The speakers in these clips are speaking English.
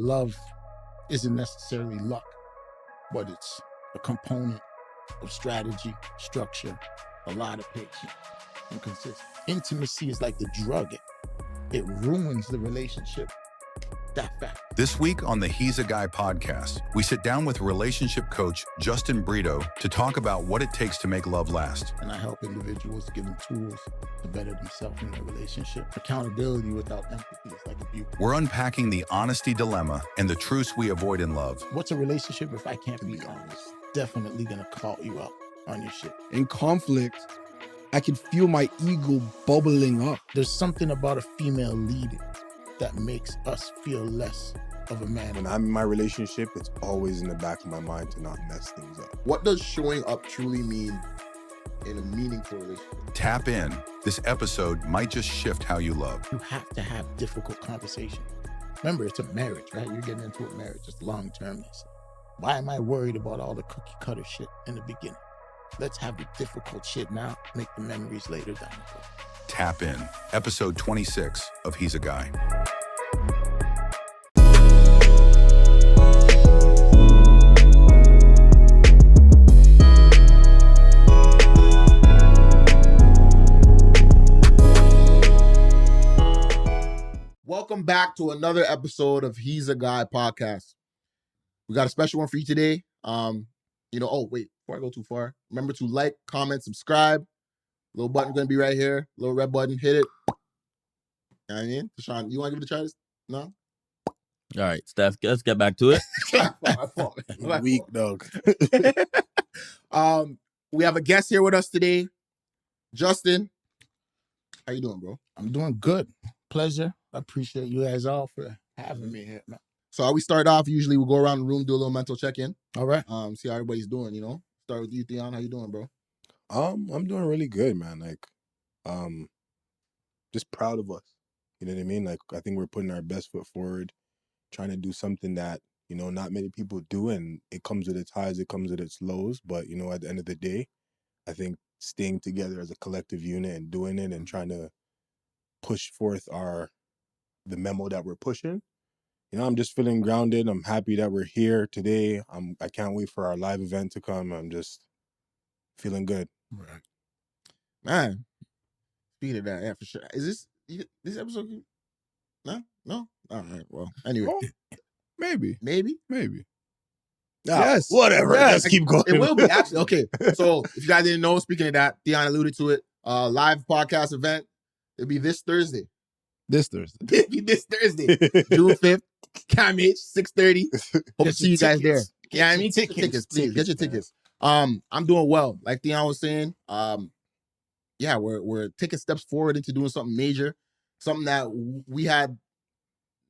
Love isn't necessarily luck, but it's a component of strategy, structure, a lot of patience, and consistency. Intimacy is like the drug. It ruins the relationship. That fact. This week on the He's a Guy podcast, we sit down with relationship coach Justin Brito to talk about what it takes to make love last. And I help individuals give them tools to better themselves in their relationship. Accountability without empathy is like abuse. We're unpacking the honesty dilemma and the truths we avoid in love. What's a relationship if I can't be honest? Definitely gonna call you out on your shit. In conflict, I can feel my ego bubbling up. There's something about a female leading that makes us feel less of a man. When I'm in my relationship, it's always in the back of my mind to not mess things up. What does showing up truly mean in a meaningful relationship? Tap in. This episode might just shift how you love. You have to have difficult conversations. Remember, it's a marriage, right? You're getting into a marriage. It's long-term. Why am I worried about all the cookie cutter shit in the beginning? Let's have the difficult shit now, make the memories later down the road. Tap in. Episode 26 of He's a Guy. Welcome back to another episode of He's a Guy podcast. We got a special one for you today. Before I go too far, remember to like, comment, subscribe. Little button going to be right here. Little red button. Hit it. You know what I mean? Deshaun, you want to give it a try? No? All right, Steph, let's get back to it. Weak dog. We have a guest here with us today. Justin. How you doing, bro? I'm doing good. Pleasure. I appreciate you guys all for having me here, man. So how we start off, usually we'll go around the room, do a little mental check-in. All right. See how everybody's doing, you know? Start with you, Theon. How you doing, bro? I'm doing really good, man. Just proud of us. You know what I mean? Like, I think we're putting our best foot forward, trying to do something that, you know, not many people do, and it comes with its highs, it comes with its lows. But, you know, at the end of the day, I think staying together as a collective unit and doing it and trying to push forth the memo that we're pushing. You know, I'm just feeling grounded. I'm happy that we're here today. I can't wait for our live event to come. I'm just feeling good. Right. Man, speaking of that, yeah, for sure. Is this episode? No? All right, well, anyway. Oh, maybe. Yes. Whatever. Yes. Let's keep going. It will be, actually. Okay, so if you guys didn't know, speaking of that, Theon alluded to it, live podcast event. It'll be this Thursday. It'll be this Thursday, June 5th. Cam-H, 6:30. Hope to see you guys there. Yeah, I mean, tickets, please. Get your tickets. I'm doing well. Like Theon was saying, we're taking steps forward into doing something major, something that we had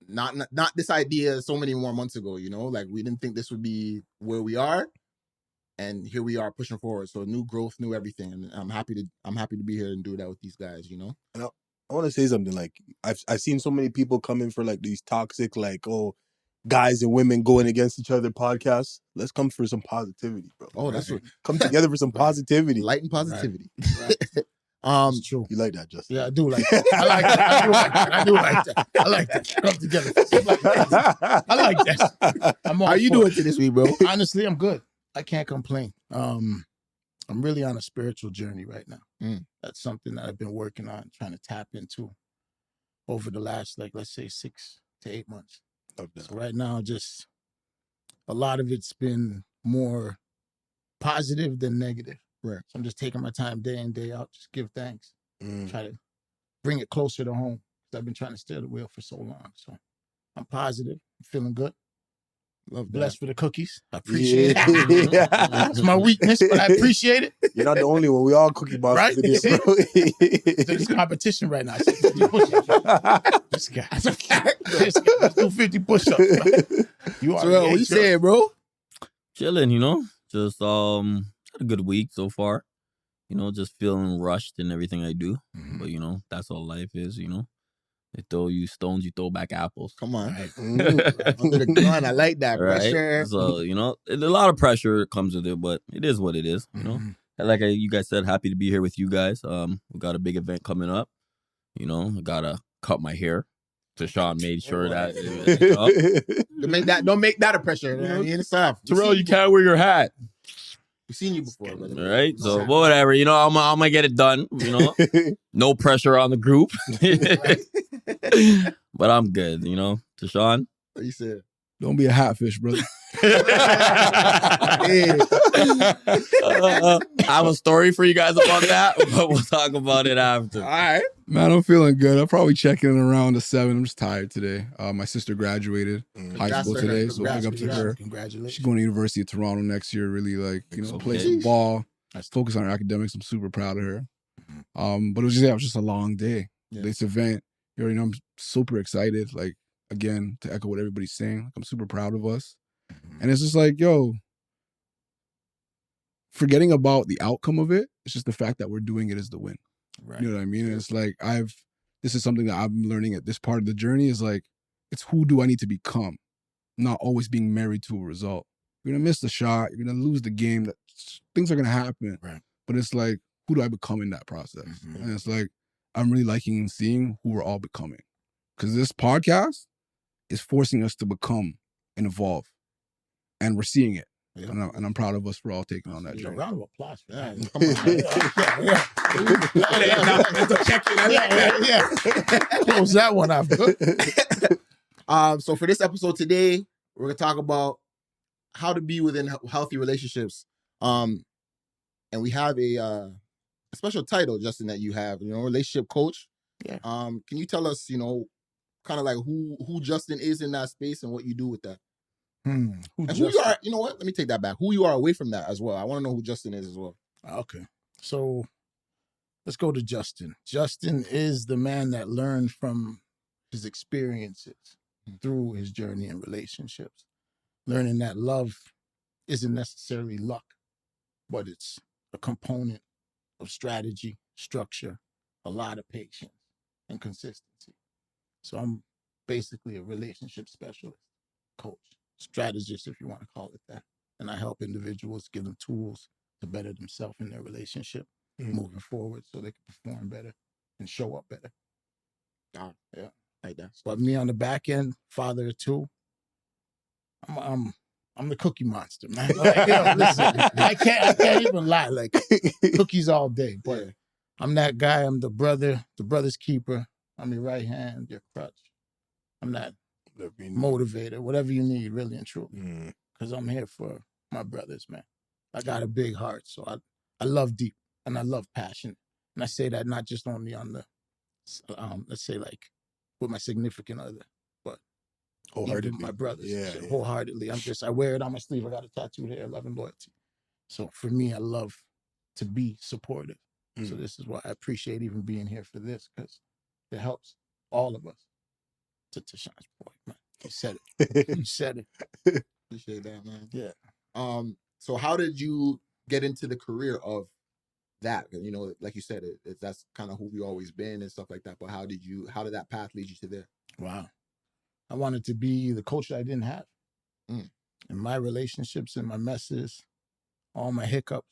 not this idea so many more months ago, you know? Like, we didn't think this would be where we are, and here we are pushing forward. So new growth, new everything, and I'm happy to be here and do that with these guys, you know? And I want to say something. Like, I've seen so many people come in for like these toxic, like, guys and women going against each other podcasts. Let's come for some positivity, bro. Oh, that's what. Come together for some positivity. Light and positivity. Right. It's true. You like that, Justin? Yeah, I do like that. I like that. Come together. I like that. How you doing this week, bro? Honestly, I'm good. I can't complain. I'm really on a spiritual journey right now. That's something that I've been working on, trying to tap into over the last, let's say 6 to 8 months. So right now, just a lot of it's been more positive than negative. Right. So I'm just taking my time day in, day out, just give thanks. Try to bring it closer to home. Because I've been trying to steer the wheel for so long. So I'm positive. I'm feeling good. Love that. Blessed for the cookies. I appreciate it. It's my weakness, but I appreciate it. You're not the only one. We all cookie monsters. Right? Bro. There's competition right now. This guy. Let's do 50 push-ups. You are. So, what you saying, bro? Chilling, you know, just had a good week so far. You know, just feeling rushed in everything I do. But, you know, that's all life is, you know. They throw you stones, you throw back apples. Come on. Right. Under the gun, I like that. Right? Pressure. So, you know, a lot of pressure comes with it, but it is what it is, you know. Like you guys said, happy to be here with you guys. We got a big event coming up. You know, I got to cut my hair. Tashawn made sure that. Don't make that a pressure. Man. It's off. Terrell, you can't wear your hat. We've seen you before, brother. All right, so whatever, I'm gonna get it done. No pressure on the group, but I'm good. Tashawn. What you said? Don't be a hatfish, brother. I have a story for you guys about that, but we'll talk about it after. All right, man. I'm feeling good. I'll probably check in around the 7. I'm just tired today. My sister graduated high school today, so big up to her. Congratulations. She's going to University of Toronto next year. Really play some ball. Focus on her academics. I'm super proud of her. But it was just a long day. Yeah. This event, I'm super excited. Like, again, to echo what everybody's saying, I'm super proud of us. And it's just like, forgetting about the outcome of it, it's just the fact that we're doing it is the win. Right. You know what I mean? And it's like, this is something that I'm learning at this part of the journey is like, it's who do I need to become? Not always being married to a result. You're going to miss the shot. You're going to lose the game. Things are going to happen. Right. But it's like, who do I become in that process? Mm-hmm. And it's like, I'm really liking and seeing who we're all becoming. Because this podcast is forcing us to become and evolve. And we're seeing it. Yeah. And I'm proud of us for all taking on that journey. Round of applause for that. Close that one off. So for this episode today, we're going to talk about how to be within healthy relationships. And we have a special title, Justin, that you have, relationship coach. Yeah. Can you tell us, kind of like who Justin is in that space and what you do with that? And who you are, you know what? Let me take that back. Who you are away from that as well. I want to know who Justin is as well. Okay. So let's go to Justin. Justin is the man that learned from his experiences through his journey in relationships, learning that love isn't necessarily luck, but it's a component of strategy, structure, a lot of patience, and consistency. So I'm basically a relationship specialist, coach, strategist, if you want to call it that. And I help individuals, give them tools to better themselves in their relationship, moving forward so they can perform better and show up better. Yeah, like that. But me on the back end, father of 2, I'm the cookie monster, man. Listen, I can't even lie. Like, cookies all day. But I'm that guy. I'm the brother's keeper. I'm your right hand, your crutch. I'm that motivator, whatever you need, really and truly. Because I'm here for my brothers, man. I got a big heart, so I love deep and I love passion. And I say that not just only on the, let's say like with my significant other, but wholeheartedly, my brothers. Yeah, so wholeheartedly. I wear it on my sleeve. I got a tattoo there, love and loyalty. So for me, I love to be supportive. So this is why I appreciate even being here for this, because it helps all of us. To Tashawn's point, man. You said it. You said it. Appreciate that, man. Yeah. So how did you get into the career of that? Like you said, that's kind of who you always been and stuff like that. But how did that path lead you to there? Wow. I wanted to be the coach that I didn't have. In my relationships and my messes, all my hiccups,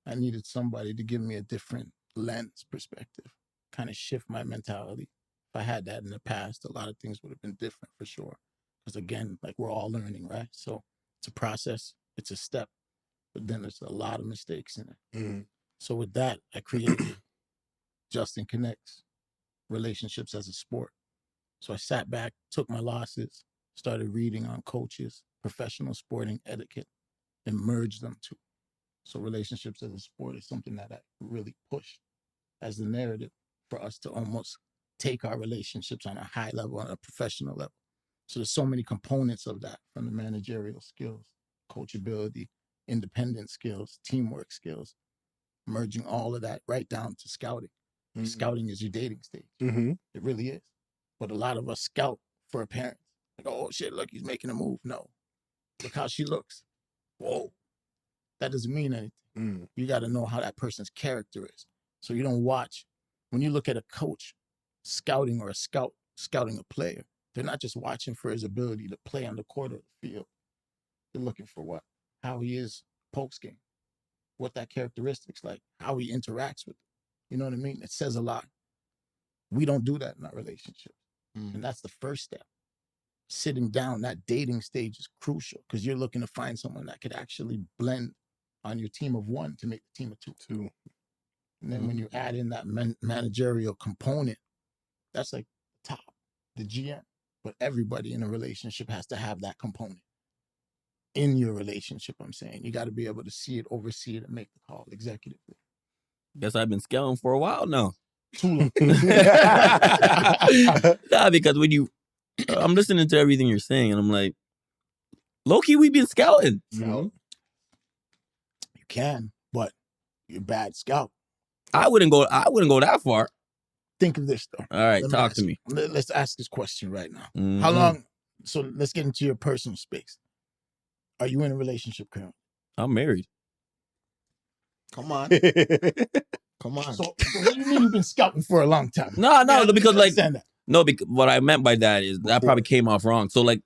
I needed somebody to give me a different lens perspective, kind of shift my mentality. If I had that in the past, a lot of things would have been different for sure. Because again, like we're all learning, right? So it's a process, it's a step, but then there's a lot of mistakes in it. So with that, I created Justin Connects, relationships as a sport. So I sat back, took my losses, started reading on coaches, professional sporting etiquette, and merged them too. So relationships as a sport is something that I really push as the narrative for us to almost take our relationships on a high level, on a professional level. So there's so many components of that, from the managerial skills, coachability, independent skills, teamwork skills, merging all of that right down to scouting. Scouting is your dating stage. It really is. But a lot of us scout for a parent. Like, oh shit, look, he's making a move. No, look how she looks. Whoa, that doesn't mean anything. You got to know how that person's character is. So you don't watch. When you look at a coach scouting or a scout scouting a player, they're not just watching for his ability to play on the court or the field. They're looking for what? How he is post-game, what that characteristics like, how he interacts with it. You know what I mean? It says a lot. We don't do that in our relationship. And that's the first step. Sitting down, that dating stage is crucial because you're looking to find someone that could actually blend on your team of one to make the team of two. And then when you add in that managerial component, that's like the top, the GM. But everybody in a relationship has to have that component in your relationship. I'm saying you got to be able to see it, oversee it, and make the call executively. Guess I've been scouting for a while now. Too long. Nah, because when I'm listening to everything you're saying, and I'm like, low-key, we've been scouting. You can, but you're a bad scout. I wouldn't go that far. Think of this though. All right, talk to me. Let's ask this question right now. How long? So let's get into your personal space. Are you in a relationship currently? I'm married. Come on. Come on. So what do you mean you've been scouting for a long time? No, because like that. No, because what I meant by that is that probably came off wrong. So like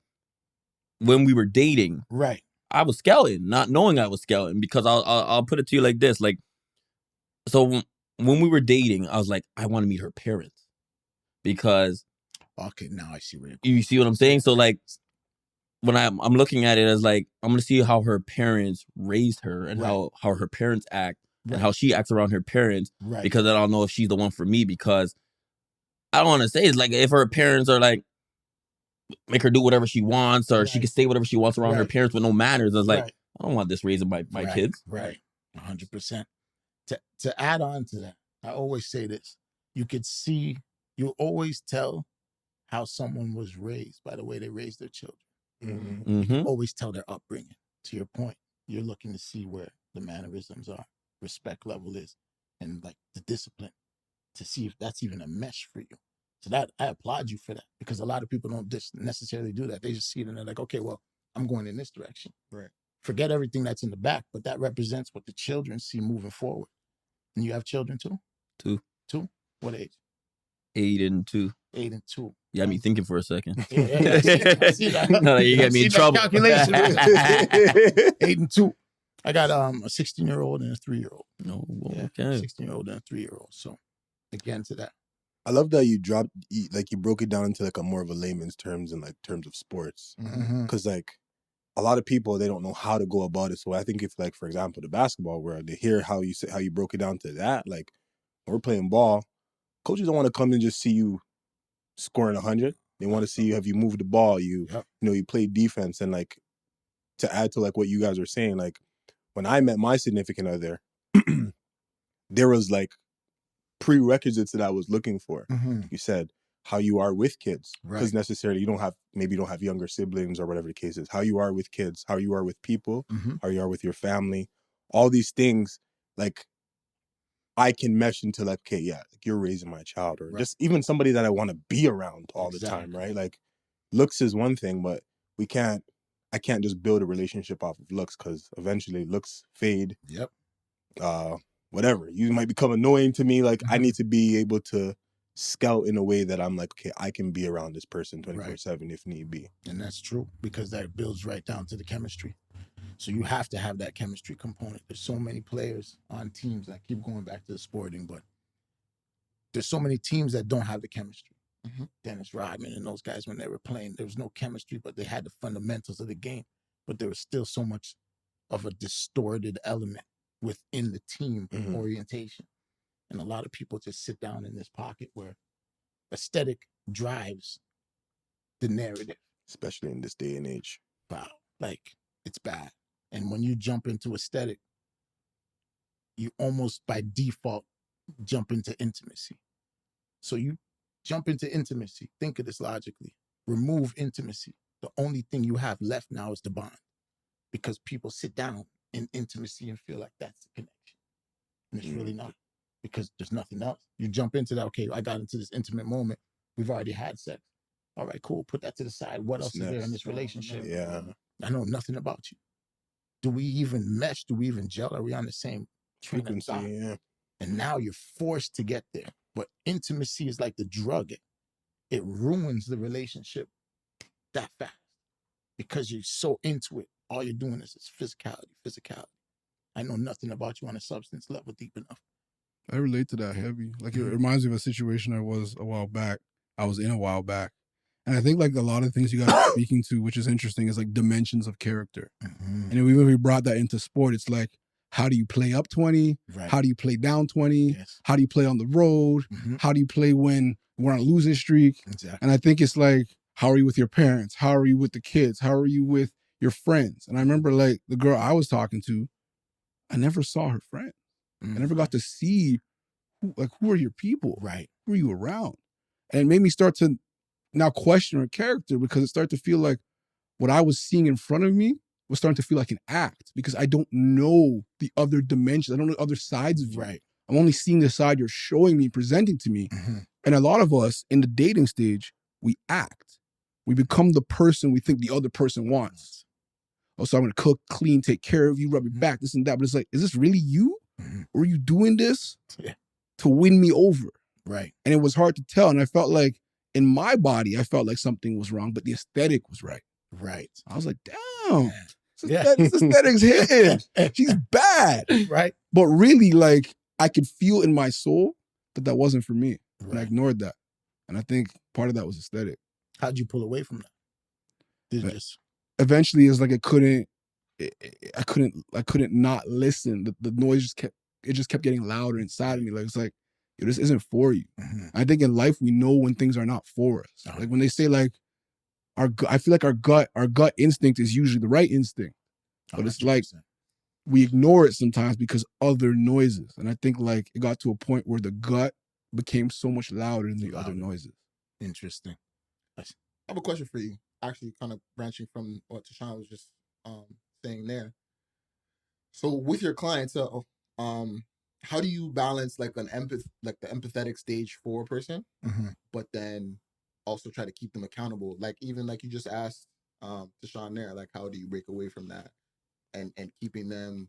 when we were dating, right, I was scouting, not knowing I was scouting, because I'll put it to you like this, like, so when we were dating, I was like, I want to meet her parents, because okay, now I see where you're going. You see what I'm saying? So like when I'm looking at it as like, I'm gonna see how her parents raised her and how her parents act and how she acts around her parents, because I don't know if she's the one for me, because I don't want to say it's like if her parents are like make her do whatever she wants, or she can say whatever she wants around her parents with no manners. I was like, I don't want this raising my kids. Right, 100%. To add on to that, I always say this: you always tell how someone was raised by the way they raised their children. You can always tell their upbringing. To your point, you're looking to see where the mannerisms are, respect level is, and like the discipline, to see if that's even a mesh for you. So that I applaud you for that, because a lot of people don't just necessarily do that. They just see it and they're like, okay, well, I'm going in this direction. Right. Forget everything that's in the back, but that represents what the children see moving forward. And you have children too? Two? What age? 8 and 2. 8 and 2. You got me thinking for a second. I see that. No, you get me in trouble. Calculation. 8 and 2. I got a 16-year-old and a 3-year-old. No, okay. 16-year-old and a 3-year-old. So again to that. I love that you broke it down into like a more of a layman's terms and like terms of sports, because like a lot of people, they don't know how to go about it. So I think if like, for example, the basketball world, they hear how you broke it down to that, like when we're playing ball, coaches don't want to come and just see you scoring 100. They want to see you, have you moved the ball, you play defense. And like to add to like what you guys are saying, like when I met my significant other, there was like prerequisites that I was looking for. You said how you are with kids, because necessarily you don't have younger siblings or whatever the case is. How you are with kids, how you are with people, how you are with your family, all these things, like I can mesh into like, okay, yeah, like you're raising my child, or just even somebody that I want to be around all the time, right? Like looks is one thing, but I can't just build a relationship off of looks, because eventually looks fade. Whatever, you might become annoying to me. Like I need to be able to scout in a way that I'm like, okay, I can be around this person 24/7 if need be. And that's true, because that builds right down to the chemistry. So you have to have that chemistry component. There's so many players on teams. I keep going back to the sporting, but there's so many teams that don't have the chemistry. Dennis Rodman and those guys, when they were playing, there was no chemistry, but they had the fundamentals of the game. But there was still so much of a distorted element within the team orientation. And a lot of people just sit down in this pocket where aesthetic drives the narrative. Especially in this day and age. Wow. Like, it's bad. And when you jump into aesthetic, you almost by default jump into intimacy. So you jump into intimacy. Think of this logically. Remove intimacy. The only thing you have left now is the bond. Because people sit down in intimacy and feel like that's the connection. And it's really not, because there's nothing else. You jump into that, okay, I got into this intimate moment. We've already had sex. All right, cool. Put that to the side. What else is there in this relationship? I know nothing about you. Do we even mesh? Do we even gel? Are we on the same frequency? And now you're forced to get there. But intimacy is like the drug. It ruins the relationship that fast, because you're so into it. All you're doing is physicality. I know nothing about you on a substance level deep enough. I relate to that heavy. Like it reminds me of a situation I was in a while back. And I think like a lot of things you guys are speaking to, which is interesting, is like dimensions of character. And even if we brought that into sport, it's like, how do you play up 20? Right. How do you play down 20? Yes. How do you play on the road? How do you play when we're on a losing streak? Exactly. And I think it's like, how are you with your parents? How are you with the kids? How are you with your friends? And I remember like the girl I was talking to, I never saw her friends. I never got to see who are your people? Right. Who are you around? And it made me start to now question her character, because it started to feel like what I was seeing in front of me was starting to feel like an act, because I don't know the other dimensions. I don't know other sides of you. Right. I'm only seeing the side you're showing me, presenting to me. And a lot of us in the dating stage, we act. We become the person we think the other person wants. Oh, so I'm going to cook, clean, take care of you, rub your back, this and that. But it's like, is this really you? Or are you doing this to win me over? Right. And it was hard to tell. And I felt like in my body, I felt like something was wrong, but the aesthetic was right. Right. I was like, damn, Yeah. this aesthetic's hitting. She's bad. Right. But really, like, I could feel in my soul that wasn't for me. Right. And I ignored that. And I think part of that was aesthetic. How'd you pull away from that? Did you just... Eventually, it's like I couldn't not listen. The noise just kept getting louder inside of me. Like, it's like, yo, this isn't for you. I think in life we know when things are not for us. Like when they say like I feel like our gut instinct is usually the right instinct, but 100%. It's like we ignore it sometimes because other noises. And I think like it got to a point where the gut became so much louder than the other noises. Interesting. I have a question for you. Actually, kind of branching from what Tashawn was just saying there. So with your clientele, how do you balance like the empathetic stage for a person, but then also try to keep them accountable? Like even like you just asked Tashawn there, like how do you break away from that and keeping them,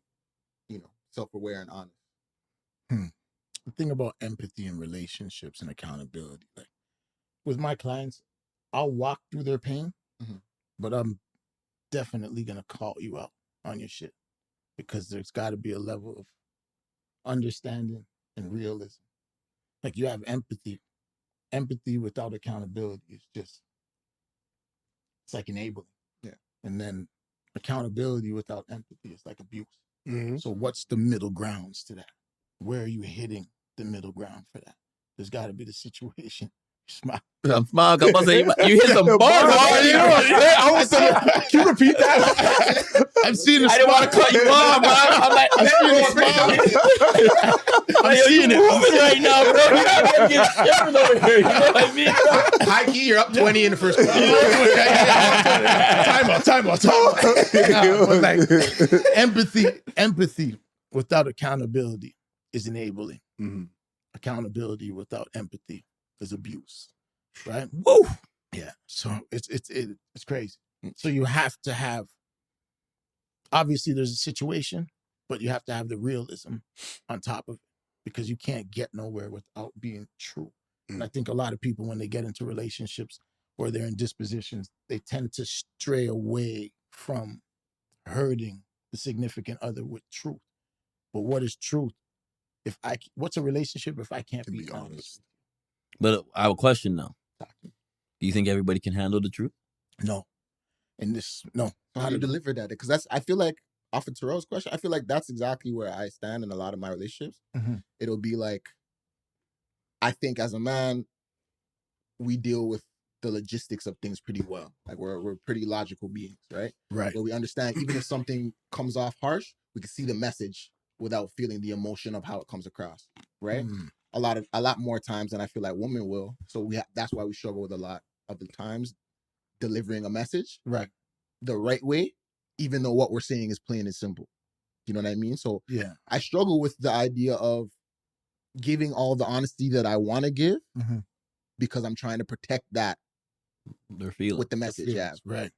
self-aware and honest? The thing about empathy in relationships and accountability, like with my clients, I'll walk through their pain, but I'm definitely gonna call you out on your shit, because there's got to be a level of understanding and realism. Like you have empathy. Empathy without accountability is just, it's like enabling. Yeah. And then accountability without empathy is like abuse. So what's the middle grounds to that? Where are you hitting the middle ground for that? There's got to be the situation. Smile. I'm smiling. I'm about to say, you hit some bars. Can you repeat that? I'm seeing the I didn't want to cut you off, bro. I'm like, I'm seeing it moving right now, bro. I'm getting shivers over here. You know what I mean? High key, you're up 20 in the first quarter. Time out. Like, empathy without accountability is enabling. Accountability without empathy is abuse, right? Woo! Yeah. So it's crazy. So you have to have, obviously there's a situation, but you have to have the realism on top of it, because you can't get nowhere without being true. And I think a lot of people, when they get into relationships or they're in dispositions, they tend to stray away from hurting the significant other with truth. But what is truth? What's a relationship if I can't be honest? But I have a question now. Do you think everybody can handle the truth? No. No. How do you deliver that? Because I feel like, off of Terrell's question, I feel like that's exactly where I stand in a lot of my relationships. It'll be like, I think as a man, we deal with the logistics of things pretty well. Like we're pretty logical beings, right? Right. Where we understand even if something comes off harsh, we can see the message without feeling the emotion of how it comes across, right? A lot more times than I feel like women will. So that's why we struggle with a lot of the times delivering a message the right way, even though what we're saying is plain and simple. You know what I mean? So yeah, I struggle with the idea of giving all the honesty that I want to give because I'm trying to protect that their feelings with the message. Yeah, right.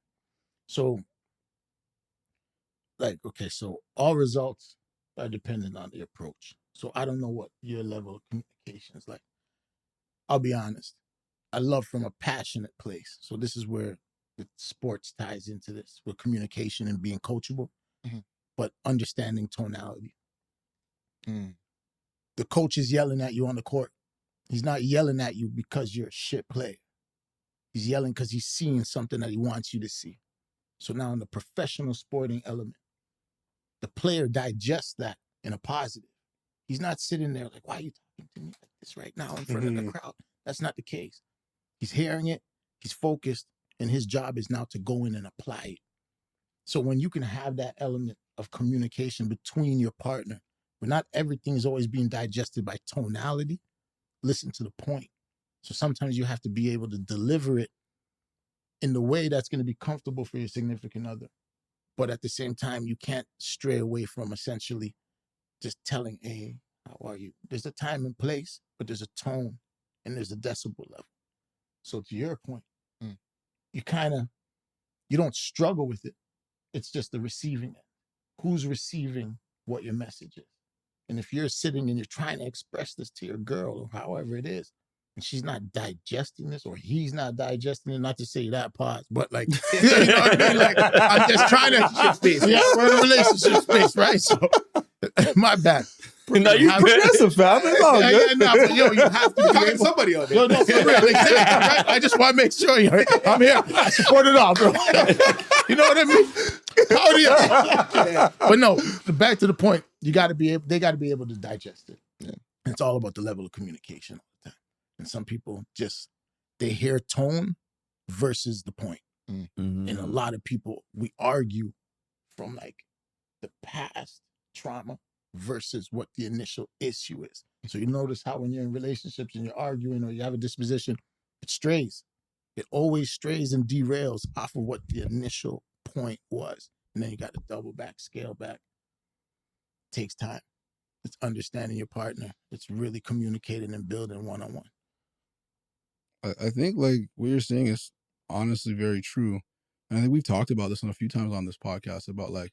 So, like, okay, so all results are dependent on the approach. So I don't know what your level of communication is like. I'll be honest. I love from a passionate place. So this is where the sports ties into this, with communication and being coachable, but understanding tonality. The coach is yelling at you on the court. He's not yelling at you because you're a shit player. He's yelling because he's seeing something that he wants you to see. So now in the professional sporting element, the player digests that in a positive. He's not sitting there like, why are you talking to me like this right now in front of the crowd? That's not the case. He's hearing it, he's focused, and his job is now to go in and apply it. So when you can have that element of communication between your partner, but not everything is always being digested by tonality, listen to the point. So sometimes you have to be able to deliver it in the way that's going to be comfortable for your significant other. But at the same time, you can't stray away from essentially just telling, hey, how are you? There's a time and place, but there's a tone and there's a decibel level. So to your point, you don't struggle with it. It's just the receiving it. Who's receiving what your message is? And if you're sitting and you're trying to express this to your girl or however it is, and she's not digesting this or he's not digesting it, not to say that pause, but like, you know what I mean? Like, I'm just trying to space. Yeah, we're in a relationship space, right? So, my bad. No, you aggressive, fam. But yo, you have to be able, somebody on there. Yo, no, for real. Exactly, right? I just want to make sure I'm here. I support it all, bro. You know what I mean? How do you? Yeah. But no, back to the point. They got to be able to digest it. Yeah. It's all about the level of communication all the time. And some people they hear tone versus the point. Mm-hmm. And a lot of people, we argue from like the past trauma versus what the initial issue is. So you notice how when you're in relationships and you're arguing or you have a disposition, it strays. It always strays and derails off of what the initial point was. And then you got to double back, scale back. It takes time. It's understanding your partner. It's really communicating and building one-on-one. I think like what you're saying is honestly very true. And I think we've talked about this a few times on this podcast about like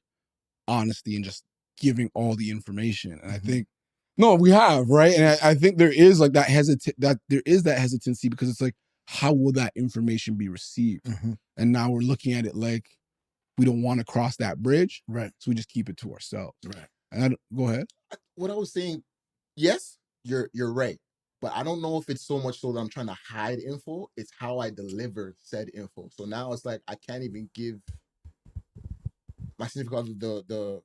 honesty and just giving all the information. And I think, no, we have, right? And I think there is like that hesitancy because it's like, how will that information be received? Mm-hmm. And now we're looking at it like we don't want to cross that bridge. Right. So we just keep it to ourselves. Right. And go ahead. What I was saying, yes, you're right. But I don't know if it's so much so that I'm trying to hide info. It's how I deliver said info. So now it's like I can't even give my significant other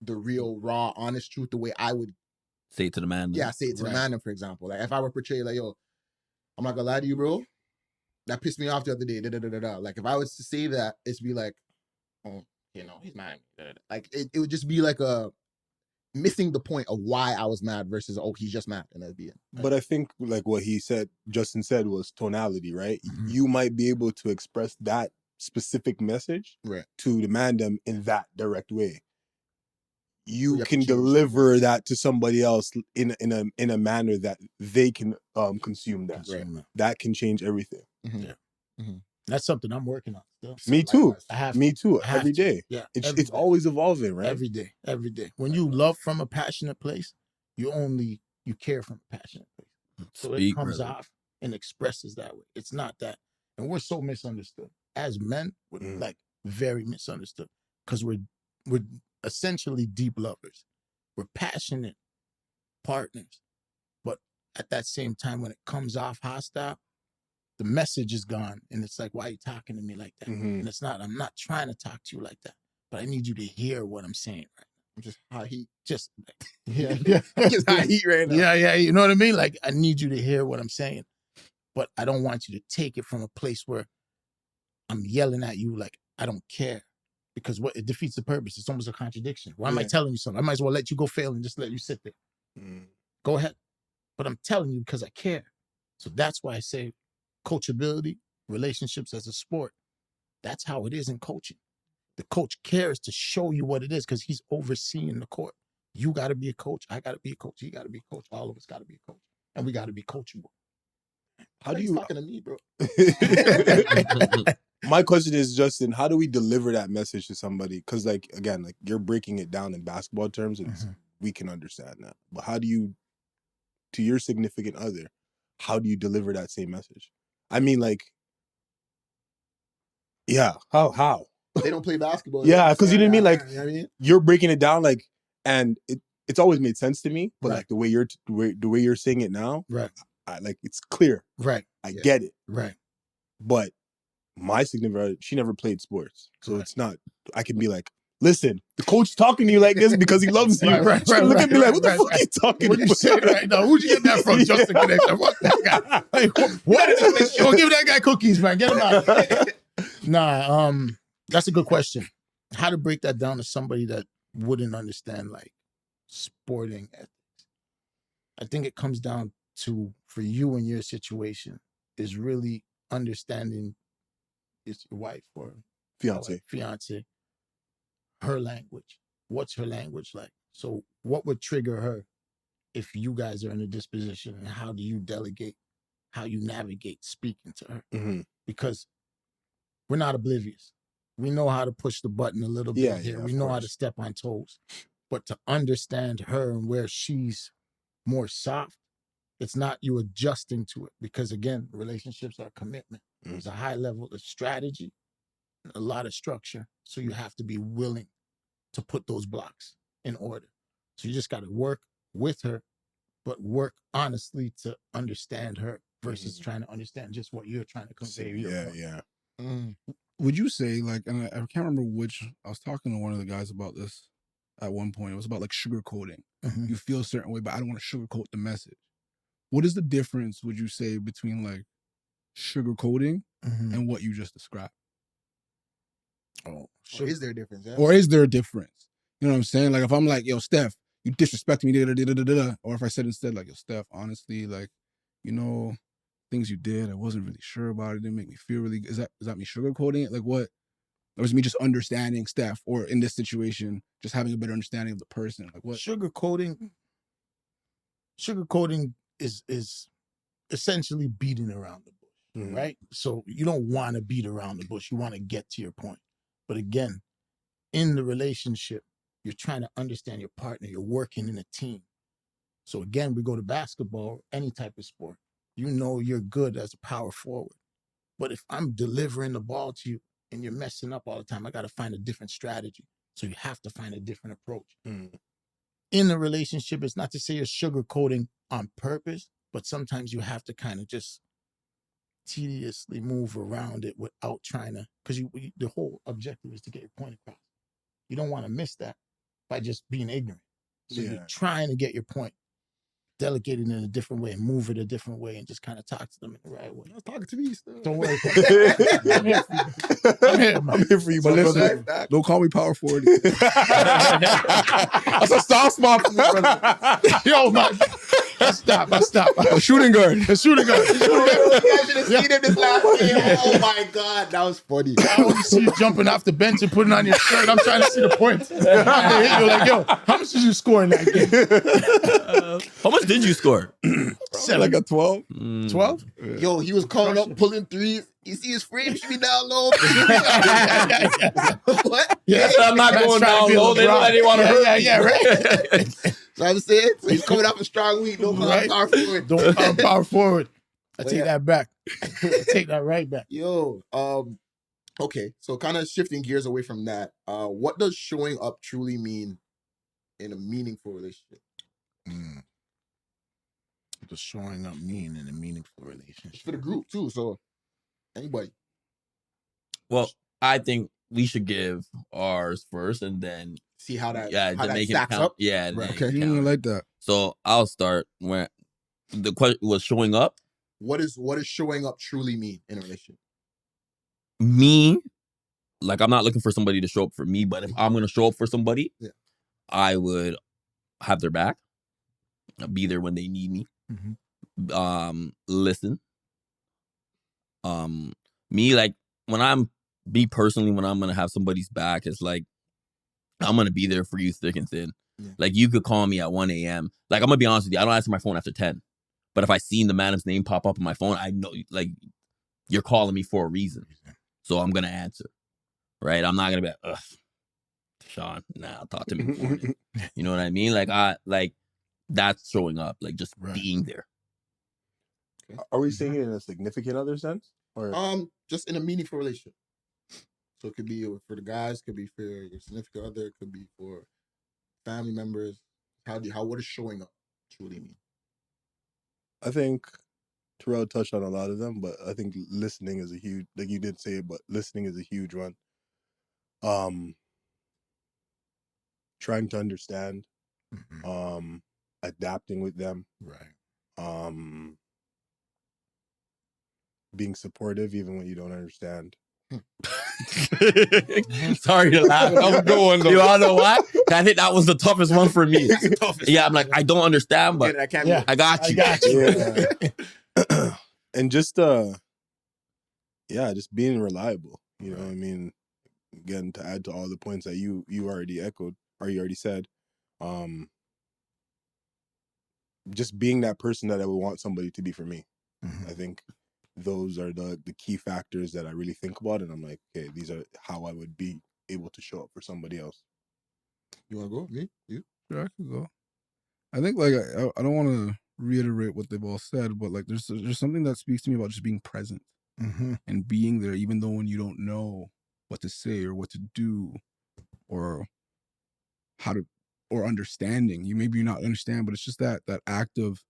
the real, raw, honest truth the way I would say it to the man. Yeah, say it to the man, for example. Like if I were portrayed like, yo, I'm not gonna lie to you, bro. That pissed me off the other day. Like if I was to say that, it's be like, oh, you know, he's mad. Like it would just be like a missing the point of why I was mad versus, oh, he's just mad, and that'd be it. Right? But I think like what Justin said was tonality, right? Mm-hmm. You might be able to express that specific message to demand them in that direct way. You can deliver that to somebody else in a manner that they can consume that. Right. That can change everything. Mm-hmm. Yeah. Mm-hmm. That's something I'm working on still. Me too. Me too. Every day. Yeah. It's always evolving, right? Every day. Every day. When you love from a passionate place, you care from a passionate place. So it comes off and expresses that way. It's not that. And we're so misunderstood. As men, we're like very misunderstood because we're essentially deep lovers. We're passionate partners. But at that same time, when it comes off hostile, the message is gone. And it's like, why are you talking to me like that? Mm-hmm. And it's not, I'm not trying to talk to you like that, but I need you to hear what I'm saying right now. I'm just hot heat. Just hot heat right now. Yeah. You know what I mean? Like, I need you to hear what I'm saying, but I don't want you to take it from a place where I'm yelling at you like I don't care. Because it defeats the purpose. It's almost a contradiction. Why am I telling you something? I might as well let you go fail and just let you sit there. Go ahead. But I'm telling you because I care. So that's why I say coachability, relationships as a sport, that's how it is in coaching. The coach cares to show you what it is because he's overseeing the court. You got to be a coach. I got to be a coach. You got to be a coach. All of us got to be a coach. And we got to be coachable. How do you talking to me, bro? My question is, Justin, how do we deliver that message to somebody? Because, like, again, like you're breaking it down in basketball terms, and we can understand that. But how do you, to your significant other, how do you deliver that same message? I mean, like, yeah, how? They don't play basketball. Yeah, because you know what I mean. Like, you know what I mean? You're breaking it down, like, and it's always made sense to me. But like the way you're saying it now, right? Like it's clear, right? I get it, right? But my significant other, she never played sports. So it's not, I can be like, listen, the coach talking to you like this because he loves you. She's gonna look at me like, what the fuck are you talking about? What you saying right now? Who'd you get that from? Justin Connection. Fuck that guy. Like, what is this? Yo, give that guy cookies, man. Get him out. Nah, that's a good question. How to break that down to somebody that wouldn't understand like sporting ethics. I think it comes down to, for you and your situation, is really understanding it's your wife or fiance, her language. What's her language like? So what would trigger her if you guys are in a disposition, and how do you delegate, how you navigate speaking to her? Mm-hmm. Because we're not oblivious. We know how to push the button a little bit here. We know how to step on toes. But to understand her and where she's more soft, it's not you adjusting to it. Because again, relationships are commitment. There's a high level of strategy, a lot of structure. So you have to be willing to put those blocks in order. So you just got to work with her, but work honestly to understand her versus trying to understand just what you're trying to convey. Yeah. Would you say, like, and I can't remember which, I was talking to one of the guys about this at one point. It was about like sugarcoating. You feel a certain way, but I don't want to sugarcoat the message. What is the difference, would you say, between like sugarcoating and what you just described? Or is there a difference? Yeah? Or is there a difference? You know what I'm saying? Like if I'm like, yo, Steph, you disrespect me, or if I said instead, like, yo, Steph, honestly, like, you know, things you did, I wasn't really sure about it. It didn't make me feel really good. Is that me sugarcoating it? Like what? Or is it me just understanding Steph, or in this situation, just having a better understanding of the person? Like what? Sugarcoating is essentially beating around the bush, right? So you don't want to beat around the bush. You want to get to your point. But again, in the relationship, you're trying to understand your partner. You're working in a team. So again, we go to basketball, any type of sport. You know you're good as a power forward. But if I'm delivering the ball to you and you're messing up all the time, I got to find a different strategy. So you have to find a different approach. In the relationship, it's not to say you're sugarcoating on purpose, but sometimes you have to kind of just tediously move around it without trying to, because the whole objective is to get your point across. You don't want to miss that by just being ignorant. So you're trying to get your point, delegate it in a different way, move it a different way, and just kind of talk to them in the right way. I was talking to me still. Don't worry. I'm here for you, but listen, don't call me power forward. That's a soft spot for me, brother. Yo, man. I stop. A shooting guard. You guys should have seen him this last game. Oh my God, that was funny. I only see you jumping off the bench and putting on your shirt. I'm trying to see the points. You're like, yo, how much did you score in that game? How much did you score? Like a 12. 12? Yo, he was calling up, pulling threes. You see his frame should be down low. What? Yeah, I'm not going down low. They don't want to hurt. Yeah, right. So I'm saying, so he's coming off a strong week. Don't call him power forward. Don't call him power forward. I take that back. I take that right back. Yo, okay. So kind of shifting gears away from that. What does showing up truly mean in a meaningful relationship? What does showing up mean in a meaningful relationship? It's for the group too. So anybody. Well, I think we should give ours first and then see how that make stacks it count. up. Yeah, right. Okay, I like that. So I'll start where the question was showing up. What does showing up truly mean in a relationship? Me, like I'm not looking for somebody to show up for me, but if I'm gonna show up for somebody, I would have their back, be there when they need me, listen. Me, like when I'm gonna have somebody's back, it's like I'm gonna be there for you thick and thin. Yeah. Like you could call me at 1 a.m. Like I'm gonna be honest with you, I don't answer my phone after 10. But if I seen the madam's name pop up on my phone, I know like you're calling me for a reason. So I'm gonna answer. Right? I'm not gonna be like, ugh, Sean, talk to me in the morning. You know what I mean? Like that's showing up, like just being there. Okay. Are we saying it in a significant other sense? Or just in a meaningful relationship. So it could be for the guys, could be for your significant other, it could be for family members. What does showing up truly mean? I think Terrell touched on a lot of them, but I think listening is a huge, like you did say it, but listening is a huge one. Trying to understand, adapting with them, Right. Being supportive even when you don't understand. Sorry to laugh. That was a good one, though. You all know why? I think that was the toughest one for me. Yeah, I'm like, I don't understand, but I got you. Yeah. And just just being reliable. You know what I mean? Again, to add to all the points that you already echoed or you already said, just being that person that I would want somebody to be for me. I think those are the key factors that I really think about, and I'm like, okay, these are how I would be able to show up for somebody else. You want to go? Me? You? Sure, I can go. I think like I don't want to reiterate what they've all said, but like there's something that speaks to me about just being present and being there, even though when you don't know what to say or what to do or how to or understanding. Maybe you're not understand, but it's just that act of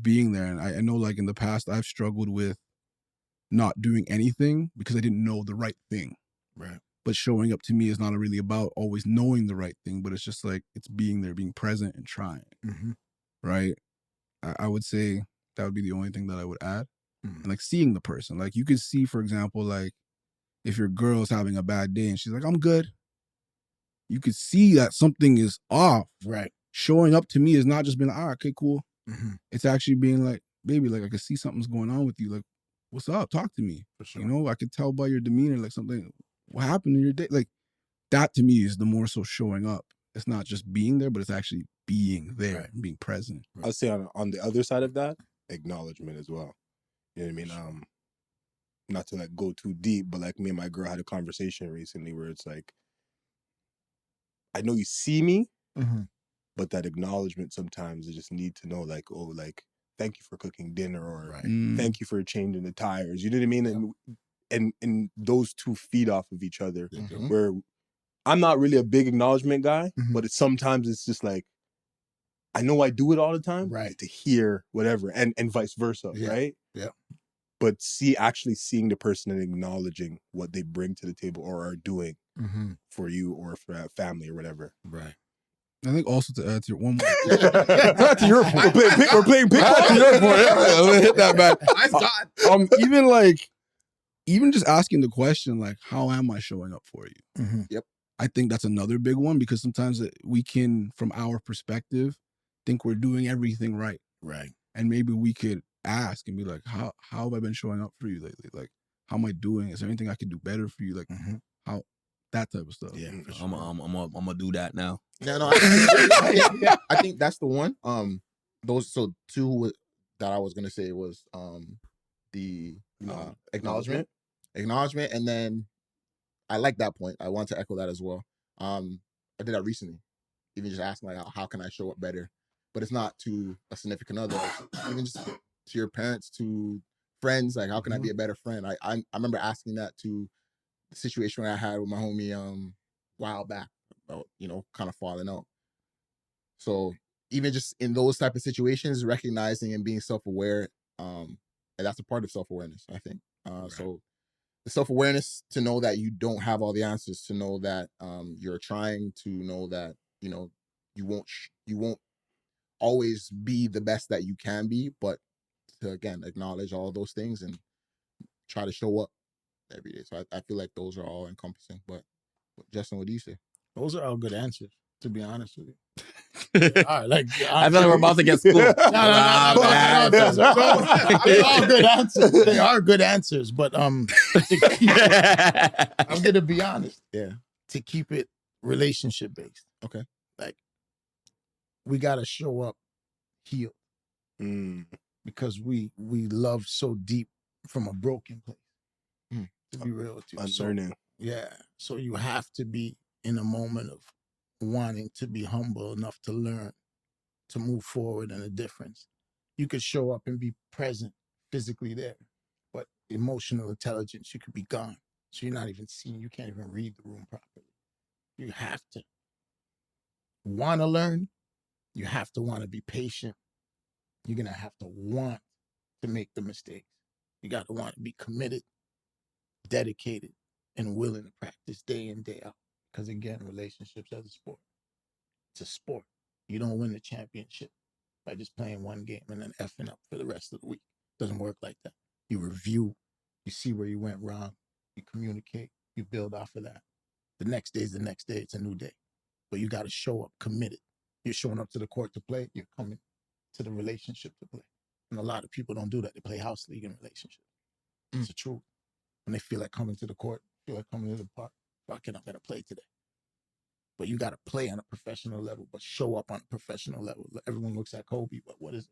being there. And I know like in the past I've struggled with not doing anything because I didn't know the right thing. Right. But showing up to me is not really about always knowing the right thing, but it's just like it's being there, being present and trying. Right. I would say that would be the only thing that I would add. And like seeing the person, like you could see, for example, like if your girl's having a bad day and she's like, I'm good. You could see that something is off. Right. Showing up to me is not just being like, all right, okay, cool. It's actually being like, baby, like I could see something's going on with you. Like, what's up? Talk to me. For sure. You know, I could tell by your demeanor, like something, what happened in your day? Like that to me is the more so showing up. It's not just being there, but it's actually being there and being present. I'd say on the other side of that, acknowledgement as well. You know what I mean? Not to like go too deep, but like me and my girl had a conversation recently where it's like, I know you see me, but that acknowledgement sometimes I just need to know like, oh, like, thank you for cooking dinner or thank you for changing the tires. You know what I mean? And those two feed off of each other where I'm not really a big acknowledgement guy, but sometimes it's just like, I know I do it all the time, to hear whatever and vice versa, right? Yeah. But actually seeing the person and acknowledging what they bring to the table or are doing for you or for that family or whatever. Right. I think also to add to your one more. Back to your point. We're playing ping Back to your point. Yeah, hit that back. I thought. Even just asking the question, like, how am I showing up for you? Yep. I think that's another big one because sometimes we can, from our perspective, think we're doing everything right. Right. And maybe we could ask and be like, how have I been showing up for you lately? Like, how am I doing? Is there anything I could do better for you? Like, how that type of stuff. Yeah, for sure. I'm gonna do that now. No, I think that's the one. Those two that I was gonna say was the acknowledgement, and then I like that point. I want to echo that as well. I did that recently, even just asking like, how can I show up better? But it's not to a significant other, even just to your parents, to friends. Like, how can I be a better friend? I remember asking that to the situation I had with my homie a while back about, kind of falling out. So even just in those type of situations, recognizing and being self-aware, and that's a part of self-awareness, I think. So the self-awareness to know that you don't have all the answers, to know that you're trying, to know that you won't always be the best that you can be, but to again acknowledge all those things and try to show up every day. So I feel like those are all encompassing. But Justin, what do you say? Those are all good answers, to be honest with you. All right, like I feel like we're about to get schooled. No, they're all good answers. They are good answers, but I'm gonna be honest. Yeah. To keep it relationship based. Okay. Like we gotta show up healed. Because we love so deep from a broken place. To be real with you. Unlearning. So you have to be in a moment of wanting to be humble enough to learn, to move forward in a difference. You could show up and be present physically there, but emotional intelligence, you could be gone. So you're not even seeing, you can't even read the room properly. You have to want to learn. You have to want to be patient. You're going to have to want to make the mistakes. You got to want to be committed, dedicated, and willing to practice day in, day out. Because again, relationships as a sport. It's a sport. You don't win the championship by just playing one game and then effing up for the rest of the week. It doesn't work like that. You review, you see where you went wrong, you communicate, you build off of that. The next day is the next day. It's a new day. But you got to show up committed. You're showing up to the court to play. You're coming to the relationship to play. And a lot of people don't do that. They play house league in relationships. It's the truth. When they feel like coming to the court, feel like coming to the park, fucking, I'm going to play today. But you got to play on a professional level, but show up on a professional level. Everyone looks at Kobe, but what is it?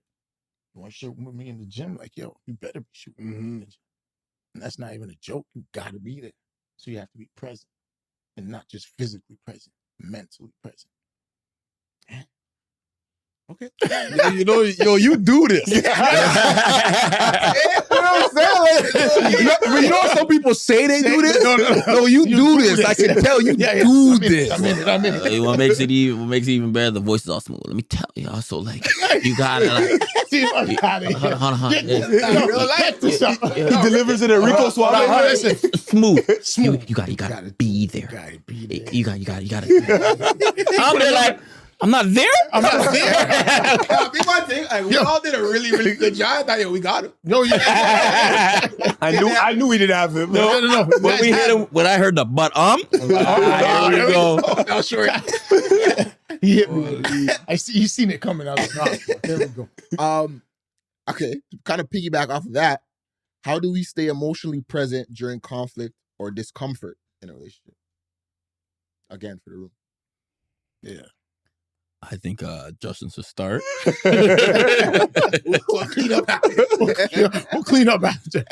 You want to shoot with me in the gym? Like, yo, you better be shooting with me in the gym. And that's not even a joke. You got to be there. So you have to be present. And not just physically present, mentally present. Okay. You know, you do this. You know what I'm saying? But you know some people say they do this? No, you do this. I can tell you do this. I'm in it. What makes it even better, the voice is all smooth. Let me tell y'all. So, like, you gotta, like... Hold on. He delivers it at Rico Suave. Listen. Smooth. You gotta be there. You gotta. I'm there like... I'm not there. Big one thing, like, we all did a really, really good job. I thought, yo, we got him. No, you I knew we didn't have him. No. When we hit him, when I heard the but here we go. Oh, sure. He hit me. I see. You seen it coming out. There we go. Okay, to kind of piggyback off of that, how do we stay emotionally present during conflict or discomfort in a relationship? Again, for the room. Yeah. I think Justin should start. We'll clean up after. We'll clean up after.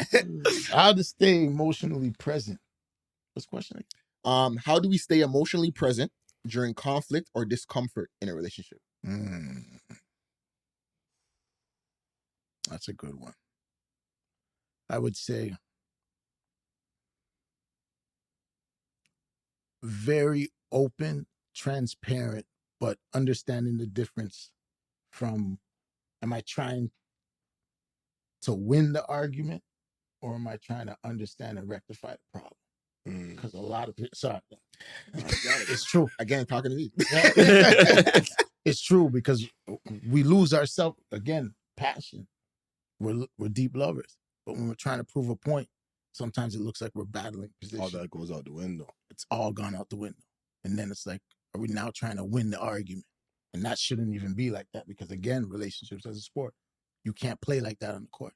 How to stay emotionally present? What's the question? How do we stay emotionally present during conflict or discomfort in a relationship? That's a good one. I would say very open, transparent, but understanding the difference from, am I trying to win the argument or am I trying to understand and rectify the problem? Because a lot of people, sorry, it's true. Again, talking to me. It's true because we lose ourselves, again, passion. We're deep lovers. But when we're trying to prove a point, sometimes it looks like we're battling position. All that goes out the window. It's all gone out the window. And then it's like, are we now trying to win the argument? And that shouldn't even be like that because, again, relationships as a sport, you can't play like that on the court.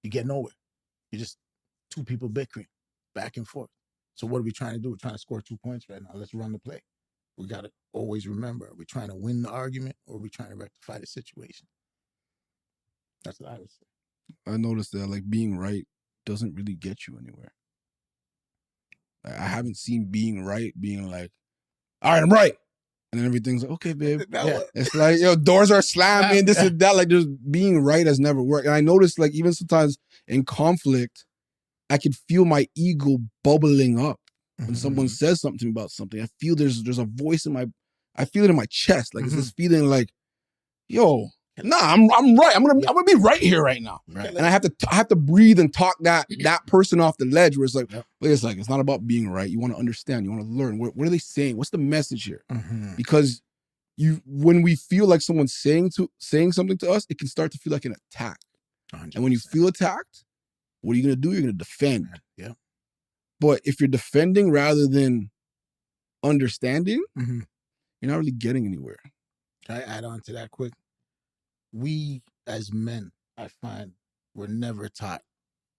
You get nowhere. You're just two people bickering back and forth. So what are we trying to do? We're trying to score 2 points right now. Let's run the play. We got to always remember, are we trying to win the argument or are we trying to rectify the situation? That's what I would say. I noticed that, like, being right doesn't really get you anywhere. I haven't seen being right being like, all right, I'm right. And then everything's like, okay, babe. Yeah. It's like, yo, doors are slamming, this and that. Like, just being right has never worked. And I noticed, like, even sometimes in conflict, I could feel my ego bubbling up when someone says something to me about something. I feel there's a voice I feel it in my chest. Like, it's this feeling like, yo, nah, I'm right. I'm gonna be right here right now. Right. And I have to breathe and talk that person off the ledge where it's like, wait a second, it's not about being right. You want to understand, you want to learn. What are they saying? What's the message here? Because when we feel like someone's saying something to us, it can start to feel like an attack. 100%. And when you feel attacked, what are you gonna do? You're gonna defend. Yeah. But if you're defending rather than understanding, you're not really getting anywhere. Can I add on to that quick? We as men, I find, we're never taught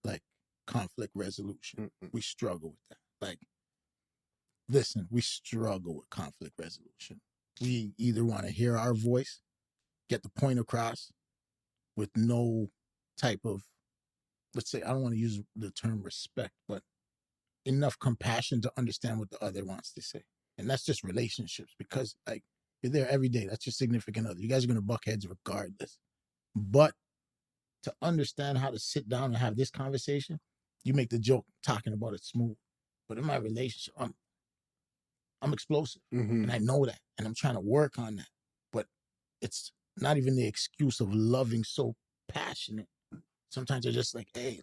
like conflict resolution. We struggle with that. Like, listen, we struggle with conflict resolution. We either want to hear our voice, get the point across with no type of, let's say, I don't want to use the term respect, but enough compassion to understand what the other wants to say. And that's just relationships because, like, you're there every day. That's your significant other. You guys are going to buck heads regardless. But to understand how to sit down and have this conversation, you make the joke talking about it smooth. But in my relationship, I'm explosive. And I know that. And I'm trying to work on that. But it's not even the excuse of loving so passionate Sometimes they're just like, hey,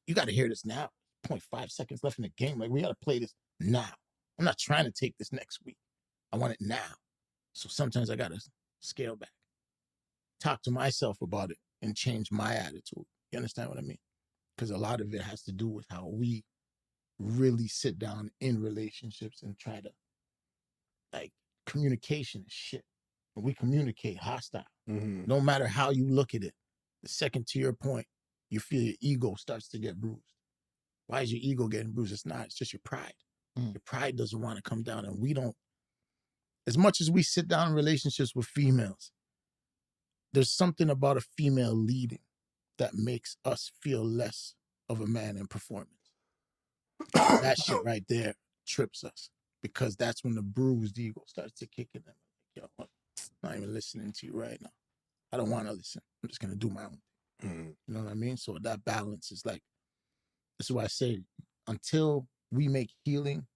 you got to hear this now. 0.5 seconds left in the game. Like, we got to play this now. I'm not trying to take this next week. I want it now. So sometimes I got to scale back, talk to myself about it, and change my attitude. You understand what I mean? Because a lot of it has to do with how we really sit down in relationships and try to, like, communication is shit. When we communicate hostile, no matter how you look at it, the second to your point, you feel your ego starts to get bruised. Why is your ego getting bruised? It's not. It's just your pride. Your pride doesn't want to come down, and we don't. As much as we sit down in relationships with females, there's something about a female leading that makes us feel less of a man in performance. That shit right there trips us, because that's when the bruised ego starts to kick in. Them. Yo, I'm not even listening to you right now. I don't want to listen. I'm just gonna do my own thing. You know what I mean? So that balance is like, this is why I say, until we make healing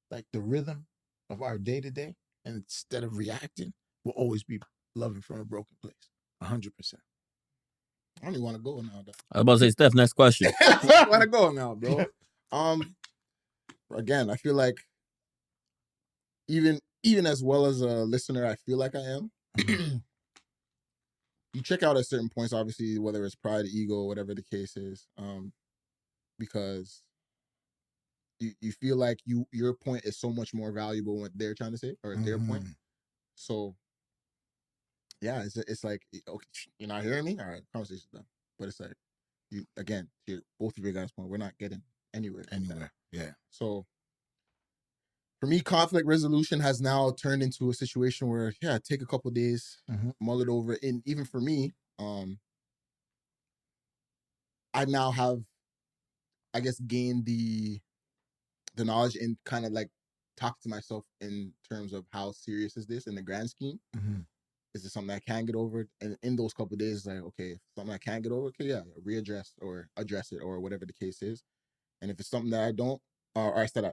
like the rhythm of our day to day, and instead of reacting, we'll always be loving from a broken place. 100%. I don't even want to go now, though. I was about to say, Steph, next question. I want to go now, bro. Again, I feel like even as well as a listener, I feel like I am. You check out at certain points, obviously, whether it's pride, ego, whatever the case is, because you feel like your point is so much more valuable than what they're trying to say, or their point. So, yeah, it's like, okay, you're not hearing me? All right, conversation's done. But it's like, both of your guys' point, we're not getting anywhere. Yeah. So, for me, conflict resolution has now turned into a situation where, take a couple of days, mull it over. And even for me, I now have, I guess, gained the knowledge and kind of like talk to myself in terms of how serious is this in the grand scheme. Is it something I can get over? And in those couple of days, it's like, okay, if something I can't get over, okay, readdress or address it or whatever the case is. And if it's something that I don't, that's something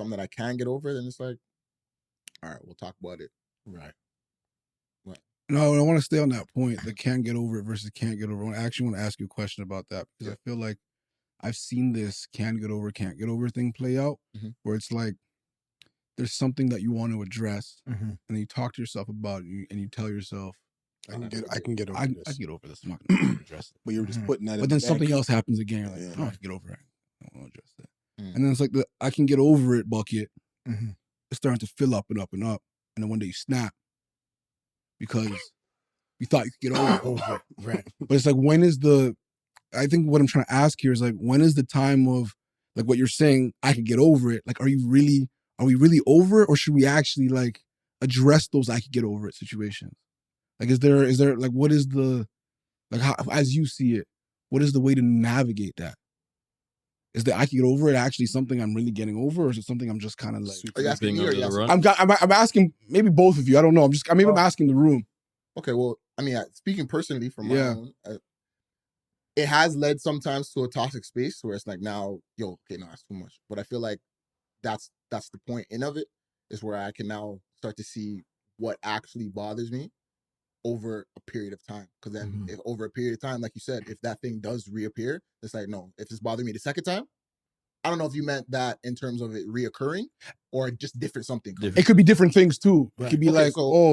that I can get over, then it's like, all right, we'll talk about it. Right. No, I want to stay on that point, the can get over it versus can't get over it. I actually want to ask you a question about that, because I feel like I've seen this can get over, can't get over thing play out, where it's like, there's something that you want to address, and then you talk to yourself about it, and you tell yourself, I can get over this. I can get over this. I'm not going to address it. But you're just putting that in But then the something bank. else happens again. You're like, I can get over it. I don't want to address that. And then it's like the I can get over it bucket. It's starting to fill up and up and up. And then one day you snap because you thought you could get over it. Right. But it's like, I think what I'm trying to ask here is like, when is the time of, like what you're saying, I could get over it? Like, are we really over it, or should we actually like address those I could get over it situations? Like, is there like, what is the, like, how, as you see it, what is the way to navigate that? Is the I can get over it actually something I'm really getting over, or is it something I'm just kind of like? Are you asking me or I'm asking maybe both of you. I don't know. I'm asking the room. Okay, well, I mean, speaking personally from my own, it has led sometimes to a toxic space where it's like, now, that's too much. But I feel like that's the point of it, is where I can now start to see what actually bothers me over a period of time. Because then if over a period of time, like you said, if that thing does reappear, it's like, no, if it's bothering me the second time, I don't know if you meant that in terms of it reoccurring or just different something. It could be different things too. Right. It could be